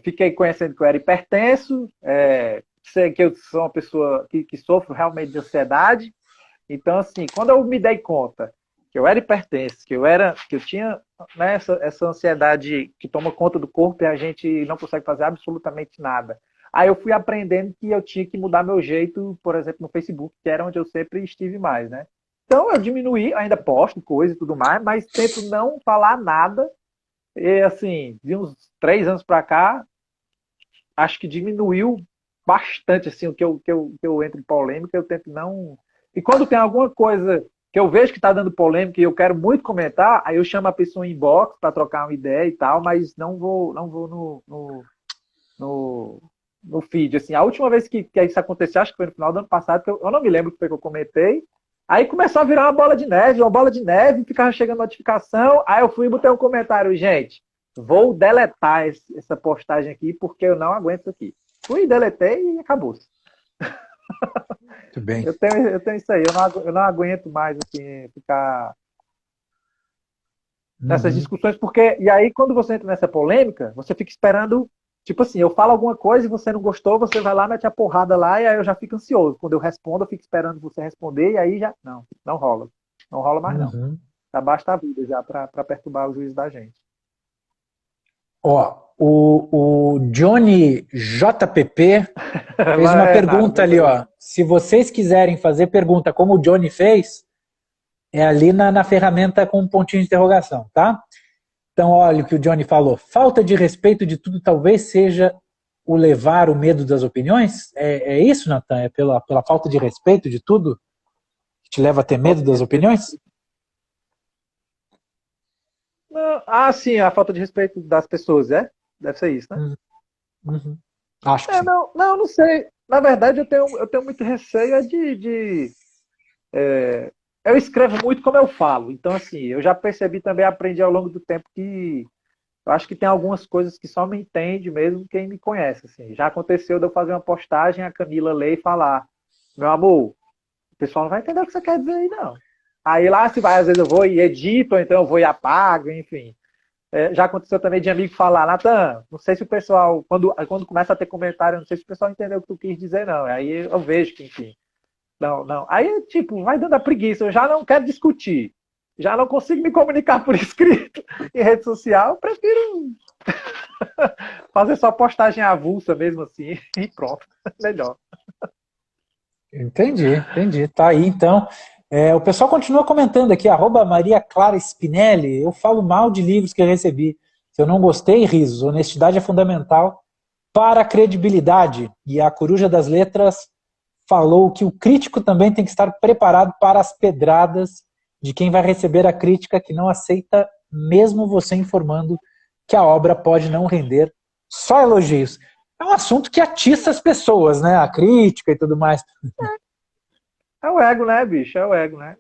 fiquei conhecendo que eu era hipertenso, sei que eu sou uma pessoa que sofro realmente de ansiedade. Então, assim, quando eu me dei conta que eu era hipertenso, que eu tinha, né, essa ansiedade que toma conta do corpo e a gente não consegue fazer absolutamente nada. Aí eu fui aprendendo que eu tinha que mudar meu jeito, por exemplo, no Facebook, que era onde eu sempre estive mais, né? Então eu diminuí, ainda posto coisa e tudo mais, mas tento não falar nada. E assim, de uns 3 anos para cá, acho que diminuiu bastante assim o que eu entro em polêmica, eu tento não. E quando tem alguma coisa que eu vejo que está dando polêmica e eu quero muito comentar, aí eu chamo a pessoa em inbox para trocar uma ideia e tal, mas não vou no, no feed. Assim, a última vez que isso aconteceu, acho que foi no final do ano passado, que eu não me lembro o que foi que eu comentei. Aí começou a virar uma bola de neve, ficava chegando notificação. Aí eu fui e botei um comentário, gente. vou deletar essa postagem aqui porque eu não aguento isso aqui. Fui, deletei e acabou-se. Muito bem. Eu tenho isso aí, eu não aguento mais assim, ficar nessas discussões, porque, e aí quando você entra nessa polêmica, você fica esperando, tipo assim, eu falo alguma coisa e você não gostou, você vai lá, mete a porrada lá, e aí eu já fico ansioso. Quando eu respondo, eu fico esperando você responder, e aí já, não rola. Não rola mais não. Uhum. Já basta a vida já para perturbar o juízo da gente. Ó, o Johnny JPP fez uma Vai, nada, pergunta meu ali, Deus. ó. Se vocês quiserem fazer pergunta como o Johnny fez, é ali na ferramenta com um pontinho de interrogação, tá? Então, olha o que o Johnny falou. Falta de respeito de tudo talvez seja o levar o medo das opiniões? É isso, Natan? É pela falta de respeito de tudo que te leva a ter medo Falta de das respeito. opiniões? Não, sim, a falta de respeito das pessoas, é? Deve ser isso, né? Uhum. Acho que sim. Não sei. Na verdade, eu tenho muito receio eu escrevo muito como eu falo. Então, assim, eu já percebi também, aprendi ao longo do tempo que eu acho que tem algumas coisas que só me entende mesmo quem me conhece. Assim. Já aconteceu de eu fazer uma postagem, a Camila ler e falar: meu amor, o pessoal não vai entender o que você quer dizer aí, não. Aí lá se vai, às vezes eu vou e edito, ou então eu vou e apago, enfim. Já aconteceu também de amigo falar: Natan, não sei se o pessoal, quando começa a ter comentário, não sei se o pessoal entendeu o que tu quis dizer, não. Aí eu vejo que, enfim. Não. Aí, tipo, vai dando a preguiça. Eu já não quero discutir. Já não consigo me comunicar por escrito em rede social. Eu prefiro fazer só postagem avulsa mesmo assim e pronto. Melhor. Entendi. Tá aí, então. O pessoal continua comentando aqui, @Maria Clara Spinelli. Eu falo mal de livros que eu recebi. Se eu não gostei, risos. Honestidade é fundamental para a credibilidade. E a Coruja das Letras falou que o crítico também tem que estar preparado para as pedradas de quem vai receber a crítica que não aceita, mesmo você informando que a obra pode não render só elogios. É um assunto que atiça as pessoas, né? A crítica e tudo mais. É o ego, né, bicho? É o ego, né?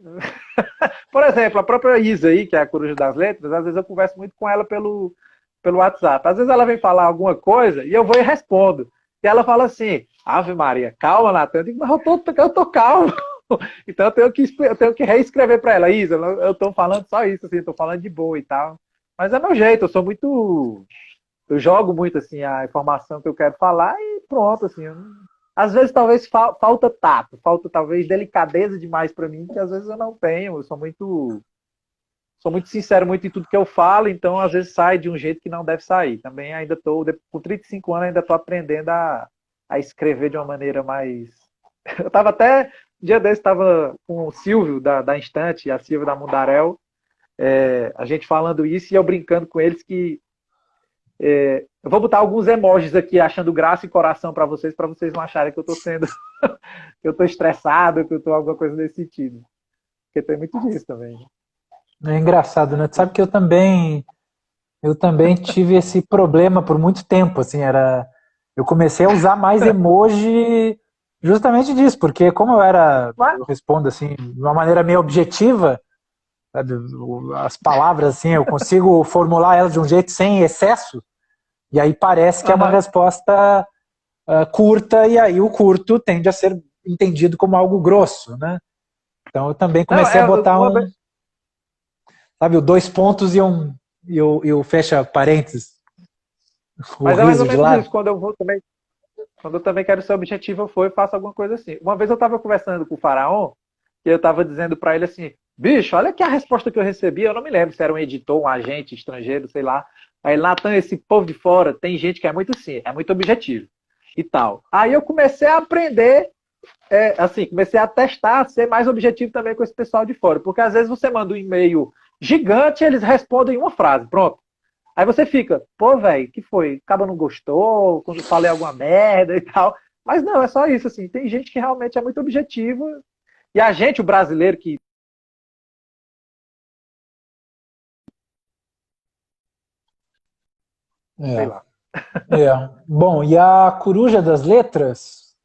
Por exemplo, a própria Isa aí, que é a Coruja das Letras, às vezes eu converso muito com ela pelo WhatsApp. Às vezes ela vem falar alguma coisa e eu vou e respondo. E ela fala assim: Ave Maria, calma, Natan. Eu digo: mas eu tô calmo. Então eu tenho que reescrever para ela: Isa, eu tô falando só isso, assim, tô falando de boa e tal. Mas é meu jeito, eu jogo muito assim a informação que eu quero falar e pronto, assim. Às vezes talvez falta tato, falta talvez delicadeza demais para mim, que às vezes eu não tenho. Eu sou muito sincero muito em tudo que eu falo, então às vezes sai de um jeito que não deve sair. Também ainda estou, com 35 anos, ainda estou aprendendo a escrever de uma maneira mais. Eu estava até, um dia desse, estava com o Silvio da Instante, a Silvia da Mundarel, a gente falando isso e eu brincando com eles que eu vou botar alguns emojis aqui achando graça e coração para vocês não acharem que eu estou sendo, que eu estou estressado, que eu estou alguma coisa nesse sentido. Porque tem muito disso também. É engraçado, né? Tu sabe que eu também tive esse problema por muito tempo, assim, eu comecei a usar mais emoji justamente disso, porque como eu respondo assim, de uma maneira meio objetiva, sabe, as palavras assim, eu consigo formular elas de um jeito sem excesso, e aí parece que é uma resposta curta, e aí o curto tende a ser entendido como algo grosso, né? Então eu também Não, comecei a botar sabe, o dois pontos e o fecha parênteses, o mas é mais ou riso de menos lado. isso, quando eu também quero ser objetivo, eu vou e faço alguma coisa assim. Uma vez eu estava conversando com o Faraó, e eu estava dizendo para ele assim: bicho, olha aqui a resposta que eu recebi, eu não me lembro se era um editor, um agente estrangeiro, sei lá. Aí, Natan, esse povo de fora, tem gente que é muito assim, é muito objetivo e tal. Aí eu comecei a aprender, assim, comecei a testar, a ser mais objetivo também com esse pessoal de fora, porque às vezes você manda um e-mail gigante e eles respondem em uma frase, pronto. Aí você fica: pô, velho, que foi? Acaba não gostou, quando falei alguma merda e tal. Mas não, é só isso, assim. Tem gente que realmente é muito objetiva. E a gente, o brasileiro, que, sei É, lá. Bom, e a Coruja das Letras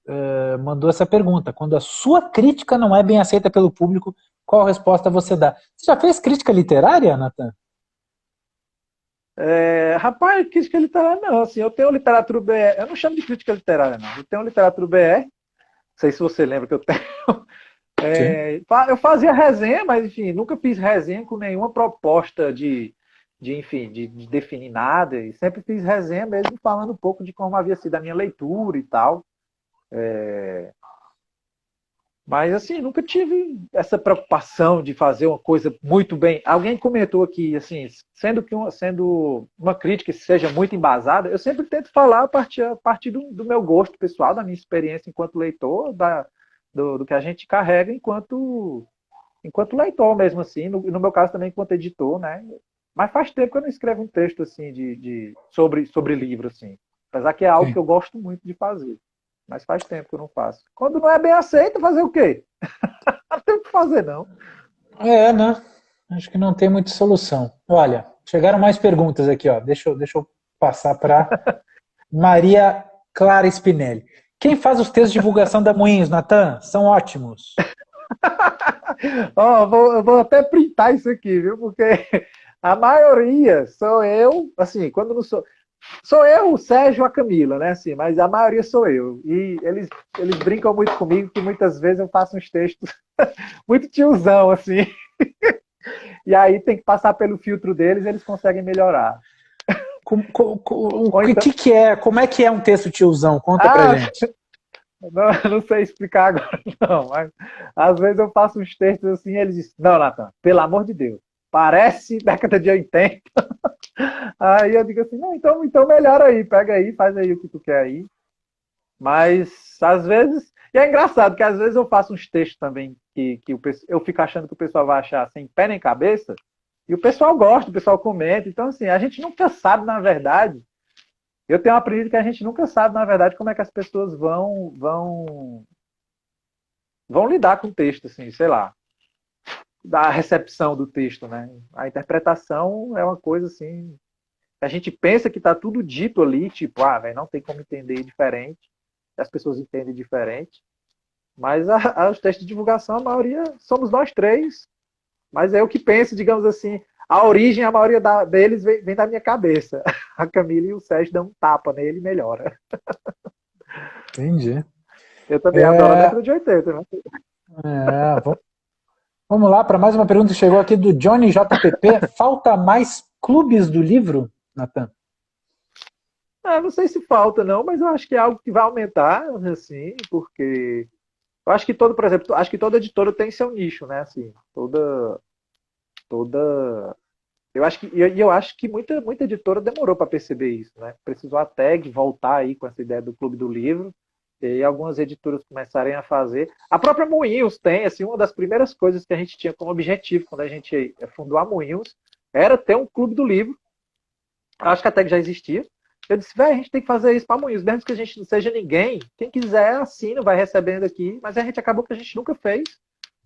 mandou essa pergunta. Quando a sua crítica não é bem aceita pelo público, qual resposta você dá? Você já fez crítica literária, Nathan? Rapaz, crítica literária não, assim, eu tenho literatura BR, eu não chamo de crítica literária, não. Eu tenho literatura BR, não sei se você lembra que eu tenho. Sim. Eu fazia resenha, mas enfim, nunca fiz resenha com nenhuma proposta enfim, de definir nada, e sempre fiz resenha mesmo falando um pouco de como havia sido a minha leitura e tal. Mas assim, nunca tive essa preocupação de fazer uma coisa muito bem. Alguém comentou aqui, assim, sendo uma crítica que seja muito embasada, eu sempre tento falar a partir do meu gosto pessoal, da minha experiência enquanto leitor, do que a gente carrega enquanto leitor mesmo, assim, no meu caso também enquanto editor, né? Mas faz tempo que eu não escrevo um texto assim sobre livro, assim. Apesar que é algo que Sim. eu gosto muito de fazer. Mas faz tempo que eu não faço. Quando não é bem aceito, fazer o quê? Não tem o que fazer, não. Né? Acho que não tem muita solução. Olha, chegaram mais perguntas aqui, ó. Deixa eu passar para Maria Clara Spinelli. Quem faz os textos de divulgação da Moinhos, Natan? São ótimos. Ó, eu vou até printar isso aqui, viu? Porque a maioria sou eu, assim, quando não sou. Sou eu, o Sérgio e a Camila, né? Assim, mas a maioria sou eu. E eles brincam muito comigo, que muitas vezes eu faço uns textos muito tiozão, assim. E aí tem que passar pelo filtro deles e eles conseguem melhorar. O Ou então, que é? Como é que é um texto tiozão? Conta pra ah, gente. não sei explicar agora, não, mas às vezes eu faço uns textos assim e eles dizem, não, Natan, pelo amor de Deus, parece década de 80. Aí eu digo assim, não, então melhora aí, pega aí, faz aí o que tu quer aí. Mas às vezes. E é engraçado que às vezes eu faço uns textos também eu fico achando que o pessoal vai achar sem pé nem cabeça, e o pessoal gosta, o pessoal comenta. Então, assim, a gente nunca sabe, na verdade. Eu tenho aprendido que a gente nunca sabe, na verdade, como é que as pessoas vão lidar com o texto, assim, sei lá, da recepção do texto, né? A interpretação é uma coisa assim. A gente pensa que está tudo dito ali, tipo, velho, não tem como entender diferente, as pessoas entendem diferente. Mas os testes de divulgação, a maioria somos nós três. Mas é o que penso, digamos assim. A origem, a maioria deles vem da minha cabeça. A Camila e o Sérgio dão um tapa nele e melhora. Entendi. Eu também adoro a É, década de 80, né? é, vamos lá para mais uma pergunta que chegou aqui do Johnny JPP. Falta mais clubes do livro, Natan? Não sei se falta, não, mas eu acho que é algo que vai aumentar, assim, porque eu acho que por exemplo, acho que toda editora tem seu nicho, né? Assim, toda. Eu acho que muita editora demorou para perceber isso, né? Precisou a tag voltar aí com essa ideia do Clube do Livro, e aí algumas editoras começarem a fazer. A própria Moinhos tem, assim, uma das primeiras coisas que a gente tinha como objetivo quando a gente fundou a Moinhos era ter um Clube do Livro. Acho que a tag já existia. Eu disse, velho, a gente tem que fazer isso para Moinhos, mesmo que a gente não seja ninguém. Quem quiser, assina, vai recebendo aqui. Mas a gente acabou que a gente nunca fez,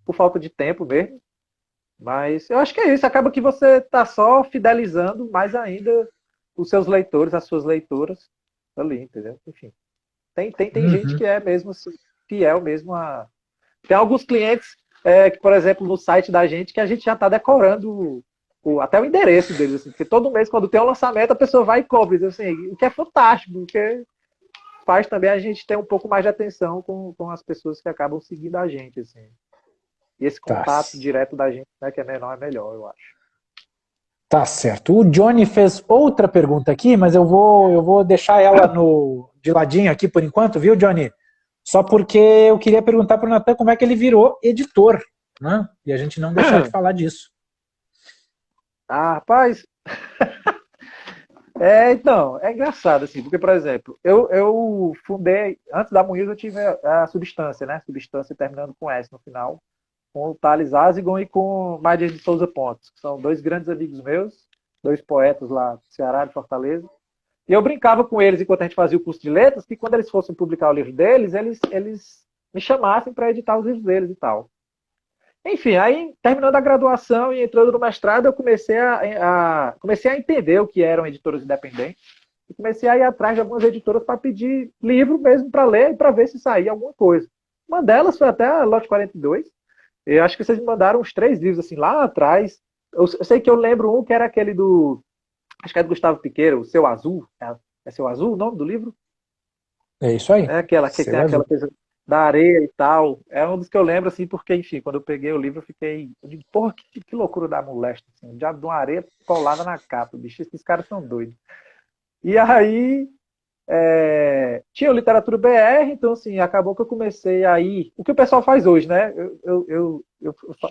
por falta de tempo mesmo. Mas eu acho que é isso. Acaba que você está só fidelizando mais ainda os seus leitores, as suas leitoras ali, entendeu? Enfim. Tem gente Uhum. que é mesmo assim, fiel mesmo a. Tem alguns clientes que, por exemplo, no site da gente, que a gente já está decorando até o endereço deles, assim, porque todo mês, quando tem um lançamento, a pessoa vai e cobre, assim, o que é fantástico, porque faz também a gente ter um pouco mais de atenção com as pessoas que acabam seguindo a gente, assim. E esse Tá, contato direto da gente, né, que é menor, é melhor, eu acho. tá certo. O Johnny fez outra pergunta aqui, mas eu vou deixar ela no, de ladinho aqui por enquanto, viu, Johnny? Só porque eu queria perguntar para o Natan como é que ele virou editor, né? E a gente não deixar de falar disso. Rapaz, então, é engraçado, assim, porque, por exemplo, eu fundei, antes da Moinhos eu tive a Substância, né? Substância terminando com S no final, com o Thales Azigon e com o Madias de Souza Pontes, que são dois grandes amigos meus, dois poetas lá do Ceará, de Fortaleza. E eu brincava com eles enquanto a gente fazia o curso de letras, que quando eles fossem publicar o livro deles, eles me chamassem para editar os livros deles e tal. Enfim, aí terminando a graduação e entrando no mestrado, eu comecei a entender o que eram editoras independentes e comecei a ir atrás de algumas editoras para pedir livro mesmo para ler e para ver se saía alguma coisa. Uma delas foi até a Lote 42. Eu acho que vocês me mandaram uns 3 livros assim lá atrás. Eu sei que eu lembro um que era aquele acho que é do Gustavo Piqueira, o Seu Azul. É Seu Azul o nome do livro? É isso aí. É aquela que tem Seu aquela azul. coisa da areia e tal. É um dos que eu lembro, assim, porque, enfim, quando eu peguei o livro, eu fiquei. Eu digo, porra, que loucura da moléstia, assim. O diabo de uma areia colada na capa, bicho. Esses caras são doidos. E aí. Tinha o Literatura BR, então, assim, acabou que eu comecei aí. O que o pessoal faz hoje, né?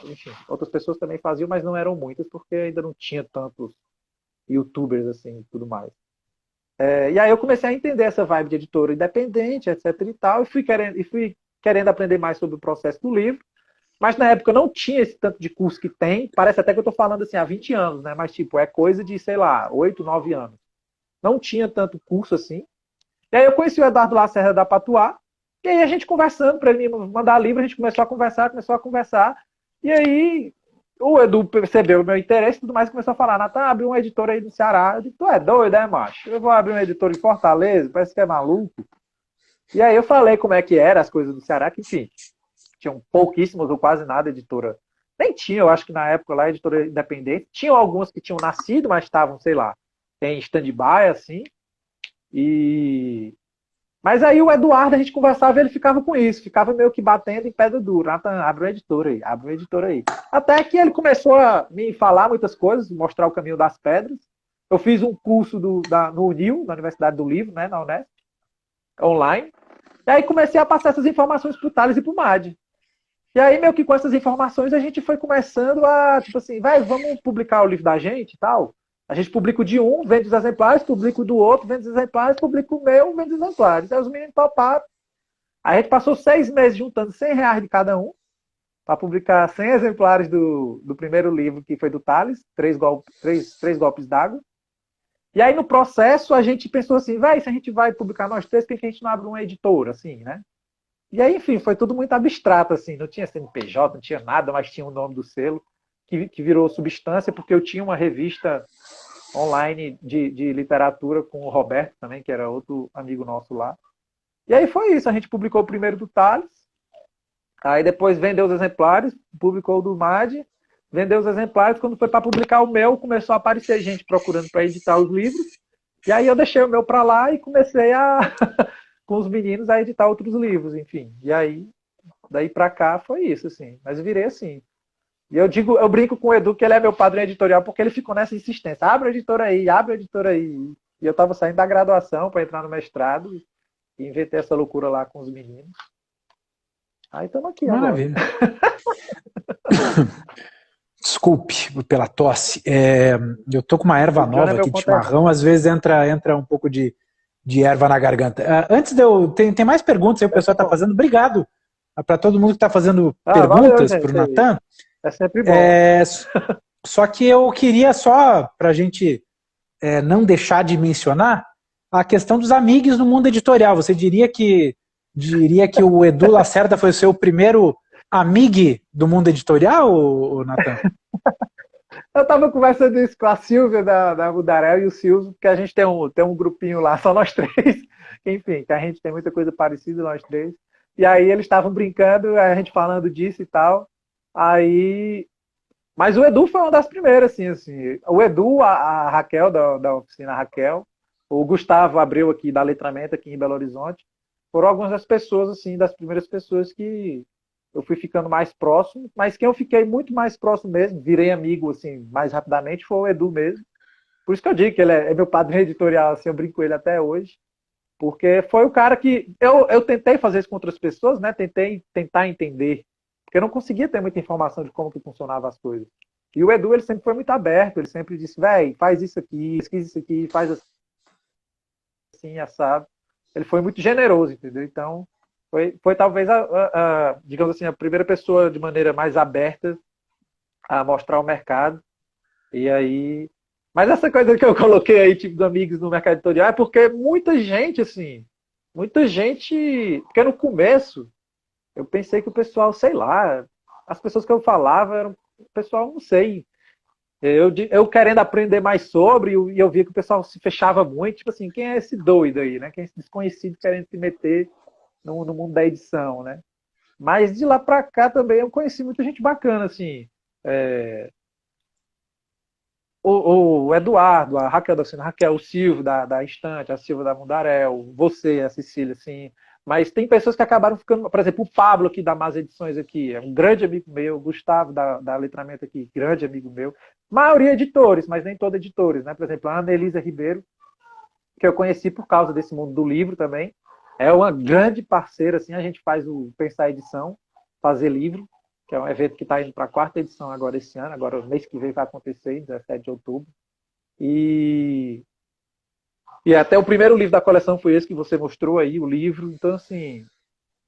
Enfim, outras pessoas também faziam, mas não eram muitas, porque ainda não tinha tantos YouTubers, assim, e tudo mais. E aí eu comecei a entender essa vibe de editora independente, etc e tal, e fui querendo aprender mais sobre o processo do livro, mas na época não tinha esse tanto de curso que tem, parece até que eu estou falando assim há 20 anos, né? Mas tipo, é coisa de, sei lá, 8, 9 anos. Não tinha tanto curso assim. E aí eu conheci o Eduardo Lacerda da Patuá, e aí a gente conversando, para ele me mandar livro, a gente começou a conversar, e aí o Edu percebeu o meu interesse e tudo mais, começou a falar, Natan, abre uma editora aí do Ceará. Eu disse, tu é doido, é, macho? Eu vou abrir uma editora em Fortaleza, parece que é maluco. E aí eu falei como é que era as coisas do Ceará, que enfim, tinham pouquíssimas ou quase nada editora. Nem tinha, eu acho que na época lá, editora independente. Tinham algumas que tinham nascido, mas estavam, sei lá, em stand-by, assim. E mas aí o Eduardo, a gente conversava e ele ficava com isso, ficava meio que batendo em pedra dura. Nathan, abre uma editora aí, abre uma editora aí. Até que ele começou a me falar muitas coisas, mostrar o caminho das pedras. Eu fiz um curso no UNIL, na Universidade do Livro, né, na Unesp, online. E aí comecei a passar essas informações para o Thales e para o MAD. E aí, meio que com essas informações, a gente foi começando a, tipo assim, vai, vamos publicar o livro da gente e tal. A gente publica o de um, vende os exemplares, publica o do outro, vende os exemplares, publica o meu, vende os exemplares. Aí os meninos toparam. Aí a gente passou 6 meses juntando R$ 100 de cada um para publicar 100 exemplares do primeiro livro, que foi do Thales, três golpes d'água. E aí, no processo, a gente pensou assim, vai, se a gente vai publicar nós três, por que a gente não abre uma editora, assim, né? E aí, enfim, foi tudo muito abstrato, assim, não tinha CNPJ, não tinha nada, mas tinha o nome do selo, que virou substância, porque eu tinha uma revista online de literatura com o Roberto também, que era outro amigo nosso lá. E aí foi isso, a gente publicou o primeiro do Thales, aí depois vendeu os exemplares, publicou o do MAD, vendeu os exemplares, quando foi para publicar o meu, começou a aparecer gente procurando para editar os livros, e aí eu deixei o meu para lá e comecei com os meninos a editar outros livros, enfim. E aí, daí para cá foi isso, assim. Mas eu virei assim. E eu brinco com o Edu que ele é meu padrinho editorial porque ele ficou nessa insistência. Abre a editora aí, abre a editora aí. E eu estava saindo da graduação para entrar no mestrado e inventei essa loucura lá com os meninos. Aí estamos aqui agora. Maravilha. Desculpe pela tosse. Eu tô com uma erva O John é nova meu aqui de conterrâneo. chimarrão, às vezes entra um pouco de erva na garganta. Antes de eu. Tem mais perguntas aí, o É pessoal está bom. fazendo. Obrigado para todo mundo que está fazendo Valeu, perguntas para o gente. Aí. Natan. É sempre bom. Só que eu queria só, para a gente não deixar de mencionar, a questão dos amigos no mundo editorial. Você diria que o Edu Lacerda foi o seu primeiro amigo do mundo editorial, Natan? Eu estava conversando isso com a Silvia da Mudarel e o Silvio, porque a gente tem um grupinho lá, só nós três. Enfim, que a gente tem muita coisa parecida, nós três. E aí eles estavam brincando, a gente falando disso e tal. Aí. Mas o Edu foi uma das primeiras, assim. O Edu, a Raquel, da oficina Raquel, o Gustavo Abreu aqui, da Letramento, aqui em Belo Horizonte, foram algumas das pessoas, assim, das primeiras pessoas que eu fui ficando mais próximo, mas quem eu fiquei muito mais próximo mesmo, virei amigo, assim, mais rapidamente, foi o Edu mesmo. Por isso que eu digo que ele é meu padrinho editorial, assim, eu brinco com ele até hoje, porque foi o cara que eu tentei fazer isso com outras pessoas, né? Tentei tentar entender, porque eu não conseguia ter muita informação de como que funcionavam as coisas. E o Edu, ele sempre foi muito aberto, ele sempre disse, véi, faz isso aqui, pesquisa isso aqui, faz assim, assado. Ele foi muito generoso, entendeu? Então, foi talvez, digamos assim, a primeira pessoa de maneira mais aberta a mostrar o mercado. E aí. Mas essa coisa que eu coloquei aí, tipo, dos amigos no mercado editorial, é porque muita gente, assim, muita gente. Porque no começo, eu pensei que o pessoal, sei lá, as pessoas que eu falava eram. O pessoal, não sei. Eu querendo aprender mais sobre, e eu via que o pessoal se fechava muito, tipo assim, quem é esse doido aí, né? Quem é esse desconhecido querendo se meter no mundo da edição, né? Mas de lá pra cá também eu conheci muita gente bacana, assim. o Eduardo, a Raquel da Oficina, Raquel, o Silvio da Estante, a Silvia da Mundarel, você, a Cecília, assim. Mas tem pessoas que acabaram ficando, por exemplo, o Pablo aqui da Más Edições aqui, é um grande amigo meu, o Gustavo da Letramento aqui, grande amigo meu. Maioria editores, mas nem todos editores, né? Por exemplo, a Ana Elisa Ribeiro, que eu conheci por causa desse mundo do livro também. É uma grande parceira, assim, a gente faz o Pensar Edição, fazer livro, que é um evento que está indo para a 4ª edição agora esse ano, agora mês que vem vai acontecer, 17 de outubro. E até o primeiro livro da coleção foi esse que você mostrou aí, o livro, então assim...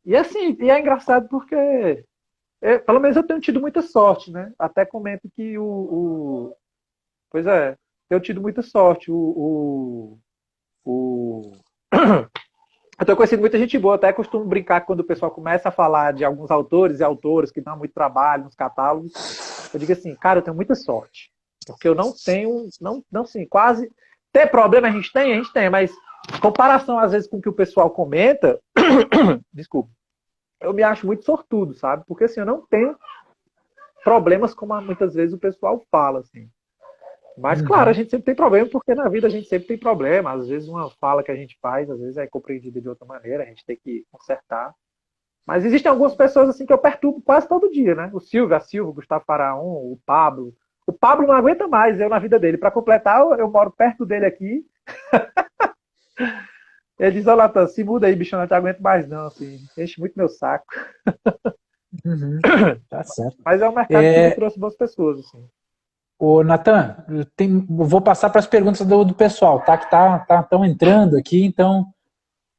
E assim, e é engraçado porque, pelo menos eu tenho tido muita sorte, né? Até comento que pois é, tenho tido muita sorte, o... Eu tenho conhecido muita gente boa, até costumo brincar que quando o pessoal começa a falar de alguns autores e autoras que dão muito trabalho nos catálogos, eu digo assim, cara, eu tenho muita sorte. Porque eu não tenho, não assim, quase... Ter problema a gente tem, mas em comparação às vezes com o que o pessoal comenta, desculpa, eu me acho muito sortudo, sabe? Porque assim, eu não tenho problemas como muitas vezes o pessoal fala, assim. Mas, claro, a gente sempre tem problema, porque na vida a gente sempre tem problema. Às vezes uma fala que a gente faz, às vezes é compreendida de outra maneira, a gente tem que consertar. Mas existem algumas pessoas assim que eu perturbo quase todo dia, né? O Silvio, a Silvia, o Gustavo Faraon, o Pablo. O Pablo não aguenta mais eu na vida dele. Para completar, eu moro perto dele aqui. Ele diz, ô Latan, se muda aí, bicho, eu não te aguento mais não, assim. Enche muito meu saco. Uhum. Tá certo. Mas é um mercado que me trouxe boas pessoas, assim. Ô, Natan, vou passar para as perguntas do pessoal, tá? Que estão entrando aqui, então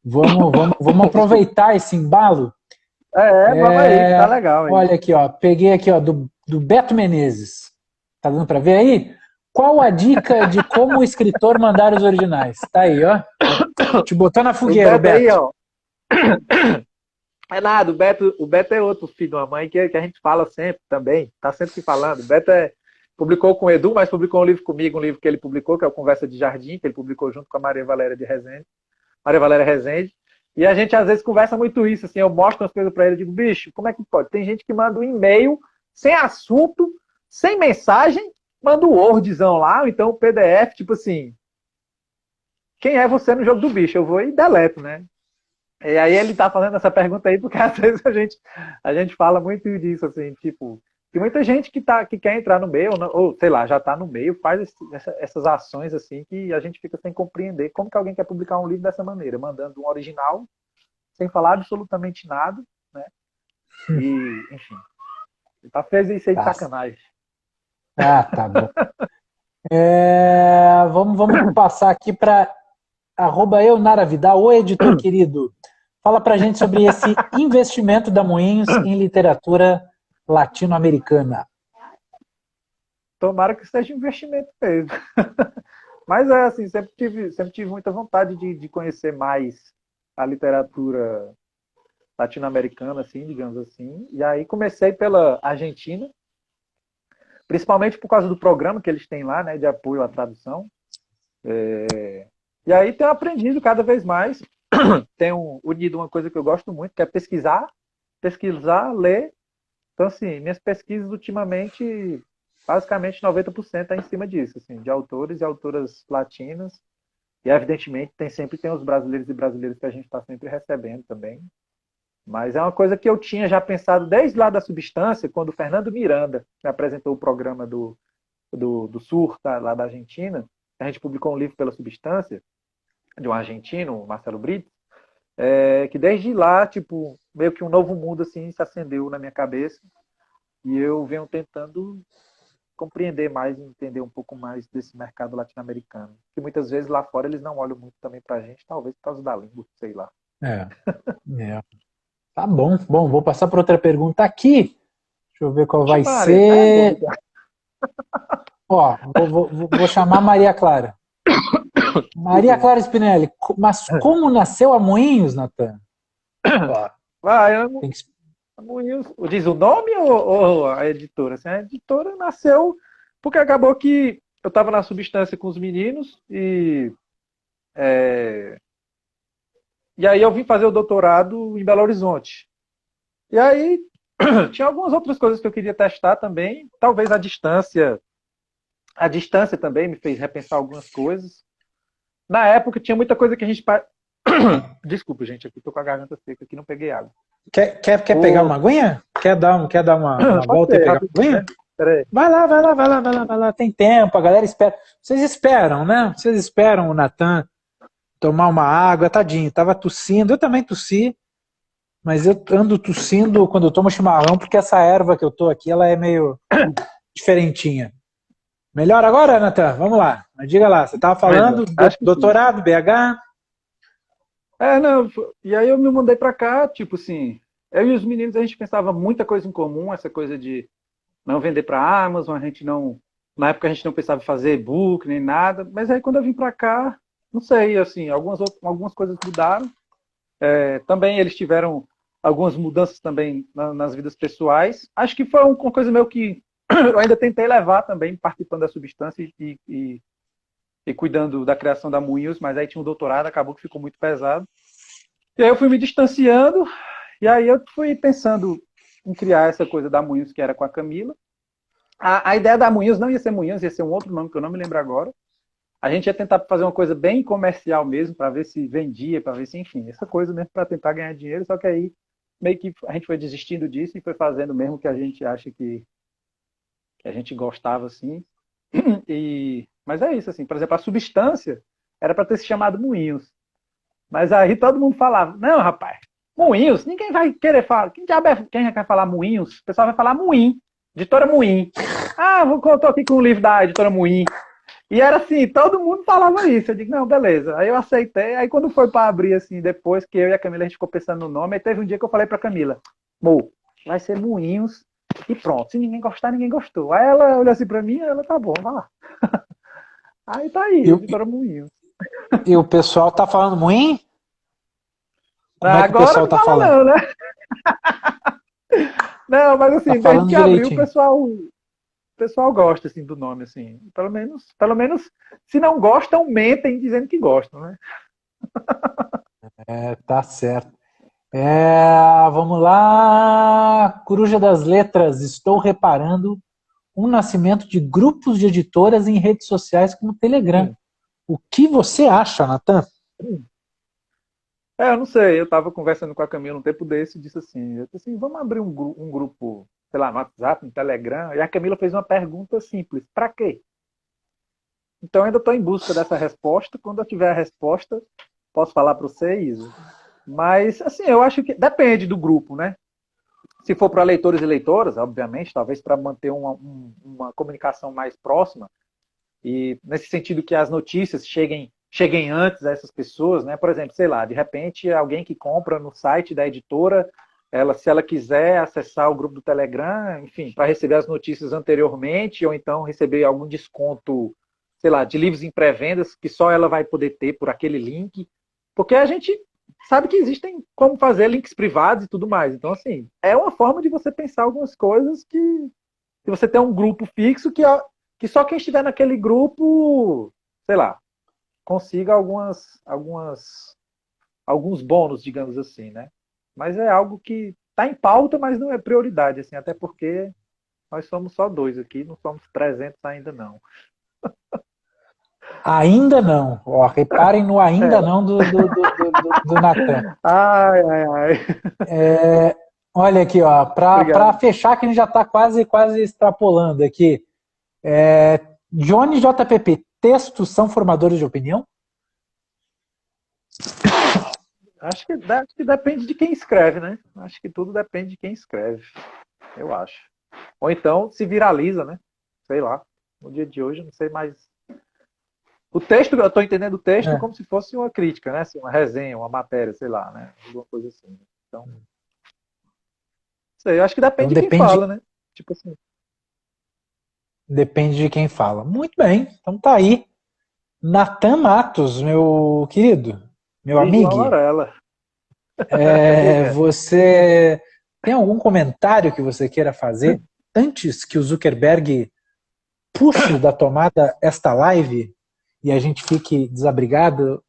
vamos aproveitar esse embalo. Vamos aí, tá legal aí. Olha aqui, ó, peguei aqui, ó, do Beto Menezes. Tá dando para ver aí? Qual a dica de como o escritor mandar os originais? Tá aí, ó. Te botou na fogueira, Beto. Aí, ó. É nada, o Beto é outro filho de uma mãe que a gente fala sempre também, tá sempre se falando. O Beto publicou com o Edu, mas publicou um livro comigo, um livro que ele publicou, que é o Conversa de Jardim, que ele publicou junto com a Maria Valéria Rezende. E a gente às vezes conversa muito isso, assim, eu mostro as coisas para ele e digo, bicho, como é que pode? Tem gente que manda um e-mail sem assunto, sem mensagem, manda um Wordzão lá, ou então um PDF, tipo assim, quem é você no jogo do bicho? Eu vou e deleto, né? E aí ele tá fazendo essa pergunta aí, porque às vezes a gente fala muito disso, assim, tipo, que muita gente que quer entrar no meio, ou sei lá, já tá no meio, faz essas ações, assim, que a gente fica sem compreender como que alguém quer publicar um livro dessa maneira, mandando um original, sem falar absolutamente nada, né? E, enfim, ele fez isso aí de sacanagem. Ah, tá bom. Vamos passar aqui para @eunaravidal, o editor querido. Fala pra gente sobre esse investimento da Moinhos em literatura latino-americana. Tomara que seja investimento mesmo. Mas é assim, sempre tive muita vontade de conhecer mais a literatura latino-americana, assim, digamos assim. E aí comecei pela Argentina, principalmente por causa do programa que eles têm lá, né, de apoio à tradução. E aí tenho aprendido cada vez mais. Tenho unido uma coisa que eu gosto muito, que é pesquisar, ler. Então, assim, minhas pesquisas ultimamente, basicamente 90% é em cima disso, assim, de autores e autoras latinas. E, evidentemente, sempre tem os brasileiros e brasileiras que a gente está sempre recebendo também. Mas é uma coisa que eu tinha já pensado desde lá da Substância, quando o Fernando Miranda me apresentou o programa do Sur, lá da Argentina. A gente publicou um livro pela Substância, de um argentino, o Marcelo Brito, que desde lá, tipo, meio que um novo mundo assim se acendeu na minha cabeça e eu venho tentando compreender mais e entender um pouco mais desse mercado latino-americano, que muitas vezes lá fora eles não olham muito também pra gente, talvez por causa da língua, sei lá. Tá bom, vou passar para outra pergunta aqui. Deixa eu ver qual vai ser. Ó, vou chamar Maria Clara. Maria Clara Spinelli, mas como nasceu a Moinhos, Natan? Moinhos, diz o nome ou a editora? Assim, a editora nasceu porque acabou que eu estava na Substância com os meninos e aí eu vim fazer o doutorado em Belo Horizonte. E aí tinha algumas outras coisas que eu queria testar também, talvez a distância A distância também me fez repensar algumas coisas. Na época tinha muita coisa que a gente... Desculpa, gente, aqui tô com a garganta seca, aqui não peguei água. Quer pegar uma aguinha? Quer dar uma Pode volta e ser, pegar uma rapidinho, aguinha? né? Peraí. Vai lá, tem tempo, a galera espera. Vocês esperam, né? Vocês esperam o Natan tomar uma água, tadinho, tava tossindo, eu também tossi, mas eu ando tossindo quando eu tomo chimarrão, porque essa erva que eu tô aqui, ela é meio diferentinha. Melhor agora, Natan? Vamos lá, mas diga lá, você tava falando, Acho que sim. doutorado, BH? Não, e aí eu me mudei pra cá, tipo assim, eu e os meninos a gente pensava muita coisa em comum, essa coisa de não vender pra Amazon, a gente não, na época a gente não pensava em fazer e-book nem nada, mas aí quando eu vim pra cá, não sei, assim, algumas coisas mudaram. Também eles tiveram algumas mudanças também nas vidas pessoais. Acho que foi uma coisa meio que eu ainda tentei levar também, participando da substância e cuidando da criação da Moinhos, mas aí tinha um doutorado, acabou que ficou muito pesado. E aí eu fui me distanciando, e aí eu fui pensando em criar essa coisa da Moinhos, que era com a Camila. A ideia da Moinhos não ia ser Moinhos, ia ser um outro nome que eu não me lembro agora. A gente ia tentar fazer uma coisa bem comercial mesmo, para ver se vendia, para ver se, enfim, essa coisa mesmo para tentar ganhar dinheiro, só que aí meio que a gente foi desistindo disso e foi fazendo mesmo que a gente acha que a gente gostava, assim. Mas é isso, assim, por exemplo, a substância era para ter se chamado Moinhos. Mas aí todo mundo falava, não, rapaz, Moinhos, ninguém vai querer falar. Quem quer falar Moinhos? O pessoal vai falar Moinho, editora Moinho. Ah, eu tô aqui com o livro da editora Moinho. E era assim, todo mundo falava isso. Eu digo, não, beleza. Aí eu aceitei. Aí quando foi para abrir, assim, depois que eu e a Camila, a gente ficou pensando no nome, aí teve um dia que eu falei para Camila, vai ser Moinhos e pronto. Se ninguém gostar, ninguém gostou. Aí ela olhou assim para mim, e ela, tá bom, vai lá. Aí tá aí, E, editora Moinhos. e o pessoal tá falando moinho? Como é que o Agora pessoal não tá fala falando? não, né? Não, mas Tá assim, desde falando que abriu, direitinho. o pessoal gosta assim do nome, assim. Pelo menos, se não gostam, mentem dizendo que gostam, né? Tá certo. Vamos lá. Coruja das Letras. Estou reparando um nascimento de grupos de editoras em redes sociais como o Telegram. Sim. O que você acha, Natan? Eu não sei, eu tava conversando com a Camila um tempo desse e disse assim, eu disse assim, vamos abrir um grupo, sei lá, no WhatsApp, no Telegram, e a Camila fez uma pergunta simples, para quê? Então eu ainda estou em busca dessa resposta, quando eu tiver a resposta, posso falar para você, Isa. Mas, assim, eu acho que depende do grupo, né? Se for para leitores e leitoras, obviamente, talvez para manter uma comunicação mais próxima, e nesse sentido que as notícias cheguem antes a essas pessoas, né? Por exemplo, sei lá, de repente alguém que compra no site da editora, se ela quiser acessar o grupo do Telegram, enfim, para receber as notícias anteriormente, ou então receber algum desconto, sei lá, de livros em pré-vendas, que só ela vai poder ter por aquele link, porque a gente sabe que existem como fazer links privados e tudo mais. Então, assim, é uma forma de você pensar algumas coisas que você tem um grupo fixo que só quem estiver naquele grupo, sei lá, consiga alguns bônus, digamos assim, né? Mas é algo que está em pauta, mas não é prioridade, assim, até porque nós somos só dois aqui, não somos 300 ainda não. Ainda não. Ó, reparem no ainda É. não do Natan. Ai, ai, ai. Olha aqui, ó, para Obrigado. fechar, que a gente já está quase extrapolando aqui. Johnny JPP, textos são formadores de opinião? Acho que depende de quem escreve, né? Acho que tudo depende de quem escreve, eu acho. Ou então se viraliza, né? Sei lá. No dia de hoje, eu não sei mais. O texto, eu estou entendendo o texto É. como se fosse uma crítica, né? Assim, uma resenha, uma matéria, sei lá, né? Alguma coisa assim. Então, sei, eu acho que Então depende de quem fala, né? Tipo assim. depende de quem fala. Muito bem, então tá aí. Natan Matos, meu querido, meu De João amigo, Varela. Diga. você tem algum comentário que você queira fazer antes que o Zuckerberg puxe da tomada esta live e a gente fique desabrigado,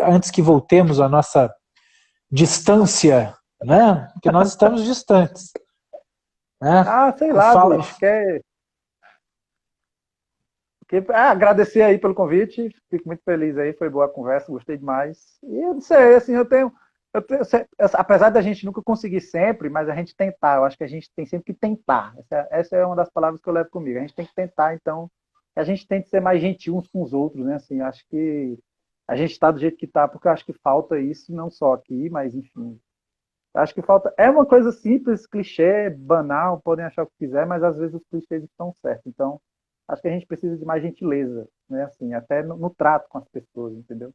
antes que voltemos à nossa distância, né? Porque nós estamos distantes, né? Ah, sei lá, Fala, bicho. Quer. Agradecer aí pelo convite, fico muito feliz aí, foi boa a conversa, gostei demais. E eu não sei, assim, apesar da gente nunca conseguir sempre, mas a gente tentar, eu acho que a gente tem sempre que tentar. Essa é uma das palavras que eu levo comigo. A gente tem que tentar, então, que a gente tente ser mais gentil uns com os outros, né? Assim, acho que a gente está do jeito que está, porque eu acho que falta isso, não só aqui, mas enfim. Acho que falta. É uma coisa simples, clichê, banal, podem achar o que quiser, mas às vezes os clichês estão certos. Então, acho que a gente precisa de mais gentileza, né? Assim, até no trato com as pessoas, entendeu?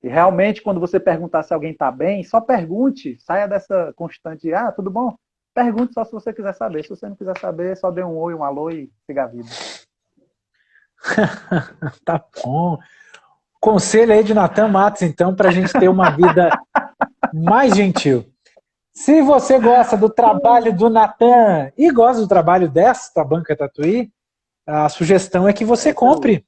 E realmente, quando você perguntar se alguém está bem, só pergunte, saia dessa constante, tudo bom? Pergunte só se você quiser saber. Se você não quiser saber, só dê um oi, um alô e siga a vida. Tá bom. Conselho aí de Natan Matos, então, para a gente ter uma vida mais gentil. Se você gosta do trabalho do Natan e gosta do trabalho desta Banca Tatuí, a sugestão é que você compre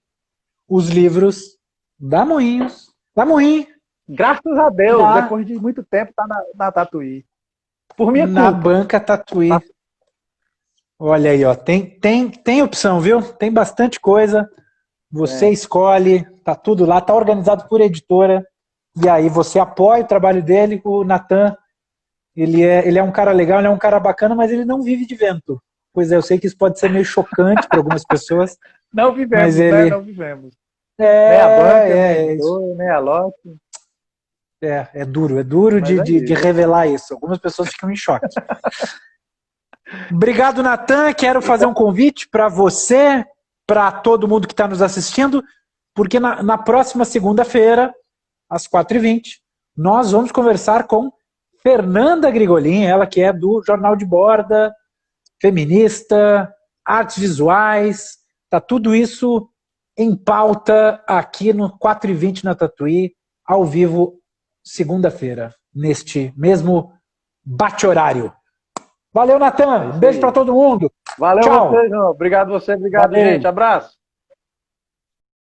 os livros da Moinhos. Da Moinho. Graças a Deus, depois de muito tempo, tá na Tatuí. Por minha na culpa. Banca Tatuí. Olha aí, ó, tem opção, viu? Tem bastante coisa. Você escolhe, tá tudo lá, tá organizado por editora. E aí você apoia o trabalho dele. O Natan, ele é um cara legal, ele é um cara bacana, mas ele não vive de vento. Pois é, eu sei que isso pode ser meio chocante para algumas pessoas. Não vivemos, mas ele... né? Não vivemos. Nem a banca, nem a editora, nem a Loki. É duro de revelar isso. Algumas pessoas ficam em choque. Obrigado, Natan. Quero fazer um convite para você, para todo mundo que está nos assistindo, porque na próxima segunda-feira, às 4h20, nós vamos conversar com Fernanda Grigolin, ela que é do Jornal de Borda, feminista, artes visuais, tá tudo isso em pauta aqui no 4h20 na Tatuí, ao vivo, segunda-feira, neste mesmo bate-horário. Valeu, Natan. Beijo para todo mundo. Valeu, tchau. Você, João. Obrigado você, obrigado, gente. Abraço.